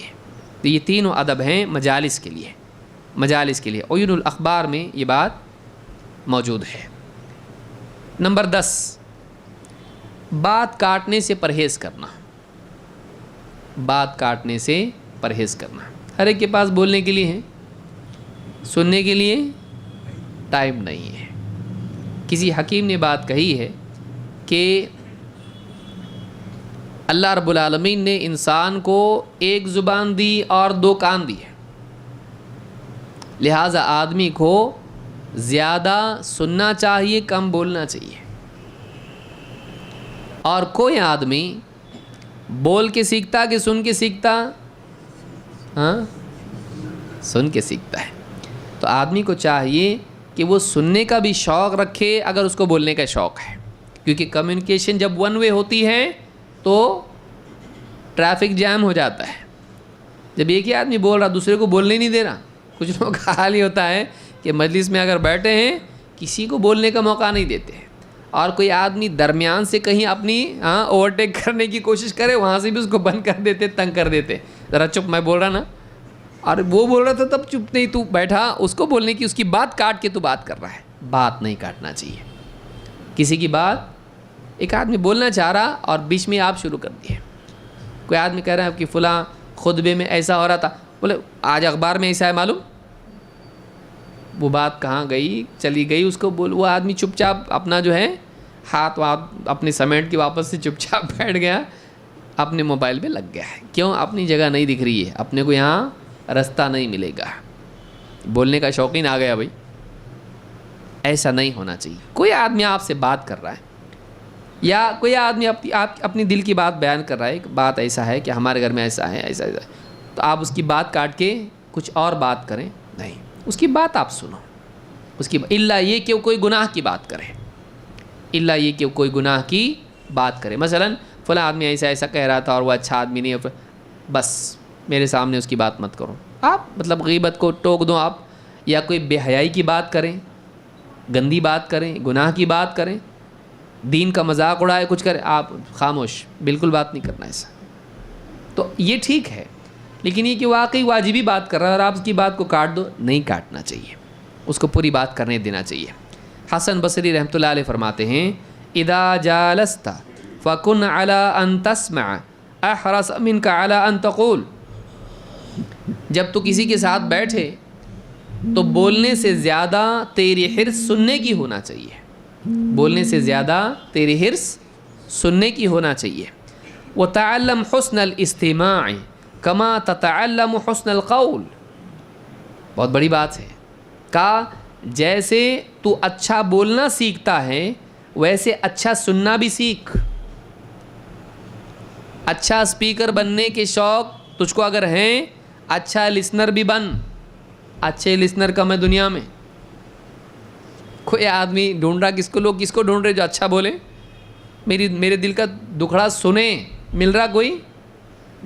تو یہ تینوں ادب ہیں مجالس کے لیے. مجالس کے لیے عیون الاخبار میں یہ بات موجود ہے. نمبر 10, بات کاٹنے سے پرہیز کرنا. بات کاٹنے سے پرہیز کرنا. ہر ایک کے پاس بولنے کے لیے ہے, سننے کے لیے ٹائم نہیں ہے. کسی حکیم نے بات کہی ہے کہ اللہ رب العالمین نے انسان کو ایک زبان دی اور 2 کان دی ہے, لہٰذا آدمی کو زیادہ سننا چاہیے, کم بولنا چاہیے. اور کوئی آدمی بول کے سیکھتا کہ سن کے سیکھتا؟ ہاں, سن کے سیکھتا ہے. تو آدمی کو چاہیے کہ وہ سننے کا بھی شوق رکھے اگر اس کو بولنے کا شوق ہے, کیونکہ کمیونیکیشن جب ون وے ہوتی ہے تو ٹریفک جام ہو جاتا ہے. جب ایک ہی آدمی بول رہا دوسرے کو بولنے نہیں دے رہا. کچھ لوگوں کا حال ہی ہوتا ہے کہ مجلس میں اگر بیٹھے ہیں کسی کو بولنے کا موقع نہیں دیتے, اور کوئی آدمی درمیان سے کہیں اپنی اوورٹیک کرنے کی کوشش کرے, وہاں سے بھی اس کو بند کر دیتے, تنگ کر دیتے. ذرا چپ, میں بول رہا نا, اور وہ بول رہا تھا تب چپ نہیں, تو بیٹھا, اس کو بولنے کی, اس کی بات کاٹ کے تو بات کر رہا ہے. بات نہیں کاٹنا چاہیے کسی کی بات. ایک آدمی بولنا چاہ رہا اور بیچ میں آپ شروع کر دیے. کوئی آدمی کہہ رہا ہے کہ فلاں خطبے میں ایسا ہو رہا تھا, بولے آج اخبار میں ایسا ہے معلوم. وہ بات کہاں گئی, چلی گئی, اس کو وہ آدمی چپ چاپ اپنا جو ہے ہاتھ اپنے سمیٹ کے واپس سے چپ چاپ بیٹھ گیا, اپنے موبائل پہ لگ گیا ہے. کیوں؟ اپنی جگہ نہیں دکھ رہی ہے, اپنے کو یہاں راستہ نہیں ملے گا. بولنے کا شوقین آ گیا بھائی. ایسا نہیں ہونا چاہیے. کوئی آدمی آپ سے بات کر رہا ہے یا کوئی آدمی اپنی دل کی بات بیان کر رہا ہے, کہ بات ایسا ہے کہ ہمارے گھر میں ایسا ہے, ایسا ایسا, تو آپ اس کی بات کاٹ کے کچھ اور بات کریں نہیں. اس کی بات آپ سنو. اس کی الا یہ کہ کوئی گناہ کی بات کرے, الا یہ کہ کوئی گناہ کی بات کرے. مثلا فلاں آدمی ایسا ایسا کہہ رہا تھا اور وہ اچھا آدمی نہیں ہے, بس میرے سامنے اس کی بات مت کرو. آپ مطلب غیبت کو ٹوک دو آپ, یا کوئی بے حیائی کی بات کریں, گندی بات کریں, گناہ کی بات کریں, دین کا مذاق اڑائے, کچھ کرے, آپ خاموش, بالکل بات نہیں کرنا ایسا. تو یہ ٹھیک ہے, لیکن یہ کہ واقعی واجبی بات کر رہا ہے اور آپ اس کی بات کو کاٹ دو, نہیں کاٹنا چاہیے. اس کو پوری بات کرنے دینا چاہیے. حسن بصری رحمۃ اللہ علیہ فرماتے ہیں, اذا جالست فکن علی ان تسمع احرص منک علی ان تقول. جب تو کسی کے ساتھ بیٹھے تو بولنے سے زیادہ تیری حرص سننے کی ہونا چاہیے. بولنے سے زیادہ تیری حرص سننے کی ہونا چاہیے. وتعلم حسن الاستماع کما تتعلم حسن القول. بہت بڑی بات ہے. کہا جیسے تو اچھا بولنا سیکھتا ہے ویسے اچھا سننا بھی سیکھ. اچھا اسپیکر بننے کے شوق تجھ کو اگر ہیں, اچھا لسنر بھی بن. اچھے لسنر کم ہے دنیا میں. کوئی آدمی ڈھونڈ رہا, کس کو, لوگ کس کو ڈھونڈ رہے جو اچھا بولے, میرے دل کا دکھڑا سنیں. مل رہا کوئی؟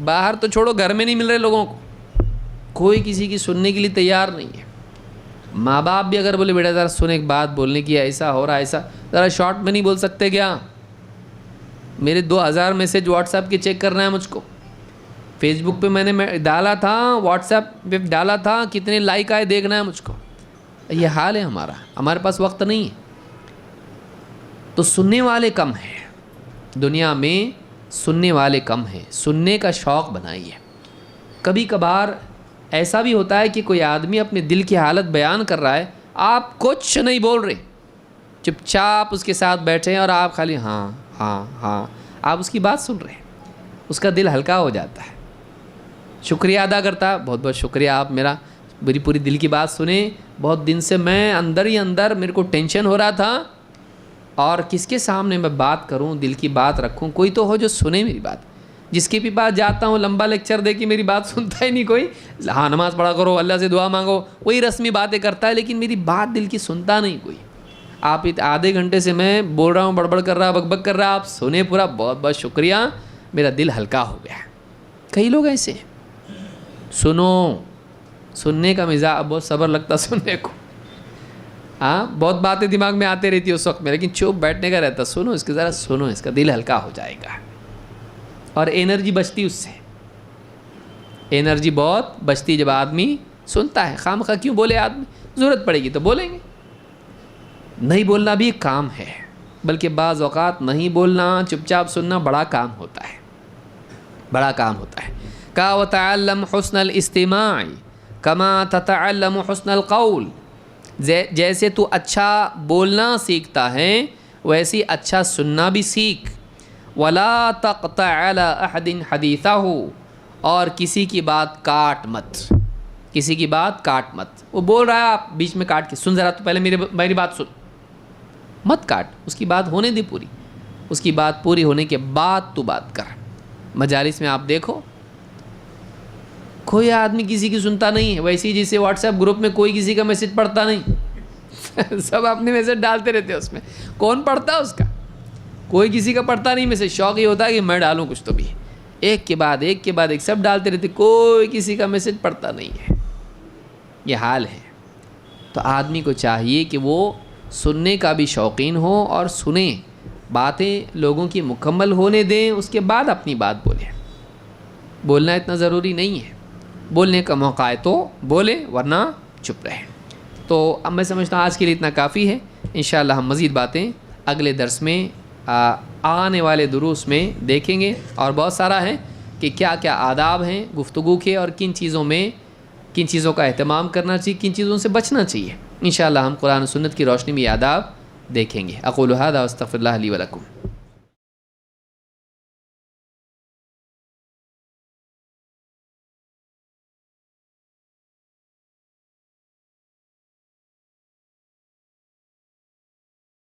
باہر تو چھوڑو, گھر میں نہیں مل رہے لوگوں کو. کوئی کسی کی سننے کے لیے تیار نہیں ہے. ماں باپ بھی اگر بولے بیٹا ذرا سن ایک بات بولنے کی, ایسا ہو رہا ایسا, ذرا شارٹ میں نہیں بول سکتے کیا؟ میرے 2000 میسج واٹس ایپ کے چیک کرنا ہے مجھ کو. فیس بک پہ میں نے ڈالا تھا, واٹس ایپ پہ ڈالا تھا, کتنے لائک آئے دیکھنا ہے مجھ کو. یہ حال ہے ہمارا, ہمارے پاس وقت نہیں ہے. تو سننے والے کم ہیں دنیا میں, سننے والے کم ہیں. سننے کا شوق بنائیے. کبھی کبھار ایسا بھی ہوتا ہے کہ کوئی آدمی اپنے دل کی حالت بیان کر رہا ہے, آپ کچھ نہیں بول رہے, چپ چاپ اس کے ساتھ بیٹھے ہیں اور آپ خالی ہاں ہاں ہاں, آپ اس کی بات سن رہے ہیں. اس کا دل ہلکا ہو جاتا ہے, شکریہ ادا کرتا ہے, بہت بہت شکریہ, آپ میری پوری دل کی بات سنیں. بہت دن سے میں اندر ہی اندر میرے کو ٹینشن ہو رہا تھا, اور کس کے سامنے میں بات کروں, دل کی بات رکھوں, کوئی تو ہو جو سنے میری بات. جس کے بھی پاس جاتا ہوں لمبا لیکچر دے کے میری بات سنتا ہی نہیں کوئی. ہاں نماز پڑھا کرو, اللہ سے دعا مانگو, وہی رسمی باتیں کرتا ہے, لیکن میری بات دل کی سنتا نہیں کوئی. آپ آدھے گھنٹے سے میں بول رہا ہوں، بڑبڑ کر رہا، بک بک کر رہا، آپ سنے پورا، بہت بہت شکریہ، میرا دل ہلکا ہو گیا۔ کئی لوگ ایسے ہیں، سننے کا مزاج، بہت صبر لگتا سننے کو، ہاں بہت باتیں دماغ میں آتے رہتی اس وقت میں، لیکن چپ بیٹھنے کا رہتا، سنو اس کے، ذرا سنو اس کا، دل ہلکا ہو جائے گا اور انرجی بچتی اس سے، انرجی بہت بچتی جب آدمی سنتا ہے۔ خواہ کیوں بولے آدمی، ضرورت پڑے گی تو بولیں گے، نہیں بولنا بھی ایک کام ہے، بلکہ بعض اوقات نہیں بولنا، چپ چاپ سننا بڑا کام ہوتا ہے، بڑا کام ہوتا ہے۔ کا وتعلم حسن الاستماع کما تتعلم حسن القول، جیسے تو اچھا بولنا سیکھتا ہے ویسے اچھا سننا بھی سیکھ۔ ولا تقطع على احد حدیثہ، اور کسی کی بات کاٹ مت، کسی کی بات کاٹ مت، وہ بول رہا ہے آپ بیچ میں کاٹ کے، سن ذرا تو پہلے میری بات سن، مت کاٹ، اس کی بات ہونے دے پوری، اس کی بات پوری ہونے کے بعد تو بات کر۔ مجالس میں آپ دیکھو کوئی آدمی کسی کی سنتا نہیں ہے، ویسے ہی جیسے واٹس ایپ گروپ میں کوئی کسی کا میسج پڑھتا نہیں سب اپنے میسج ڈالتے رہتے ہیں، اس میں کون پڑھتا ہے اس کا، کوئی کسی کا پڑھتا نہیں میسج، شوق یہ ہوتا ہے کہ میں ڈالوں کچھ تو بھی، ایک کے بعد ایک سب ڈالتے رہتے، کوئی کسی کا میسج پڑھتا نہیں ہے، یہ حال ہے۔ تو آدمی کو چاہیے کہ وہ سننے کا بھی شوقین ہو اور سنیں، باتیں لوگوں کی مکمل ہونے دیں، اس کے بعد اپنی بات بولیں۔ بولنا اتنا ضروری نہیں ہے، بولنے کا موقع ہے تو بولیں، ورنہ چپ رہیں۔ تو اب میں سمجھتا ہوں آج کے لیے اتنا کافی ہے، انشاءاللہ ہم مزید باتیں اگلے درس میں آنے والے دروس میں دیکھیں گے، اور بہت سارا ہے کہ کیا کیا آداب ہیں گفتگو کے، اور کن چیزوں کا اہتمام کرنا چاہیے، کن چیزوں سے بچنا چاہیے۔ انشاءاللہ ہم قرآن و سنت کی روشنی میں یہ آداب دیکھیں گے۔ اقول ھذا واستغفر اللہ لی ولکم۔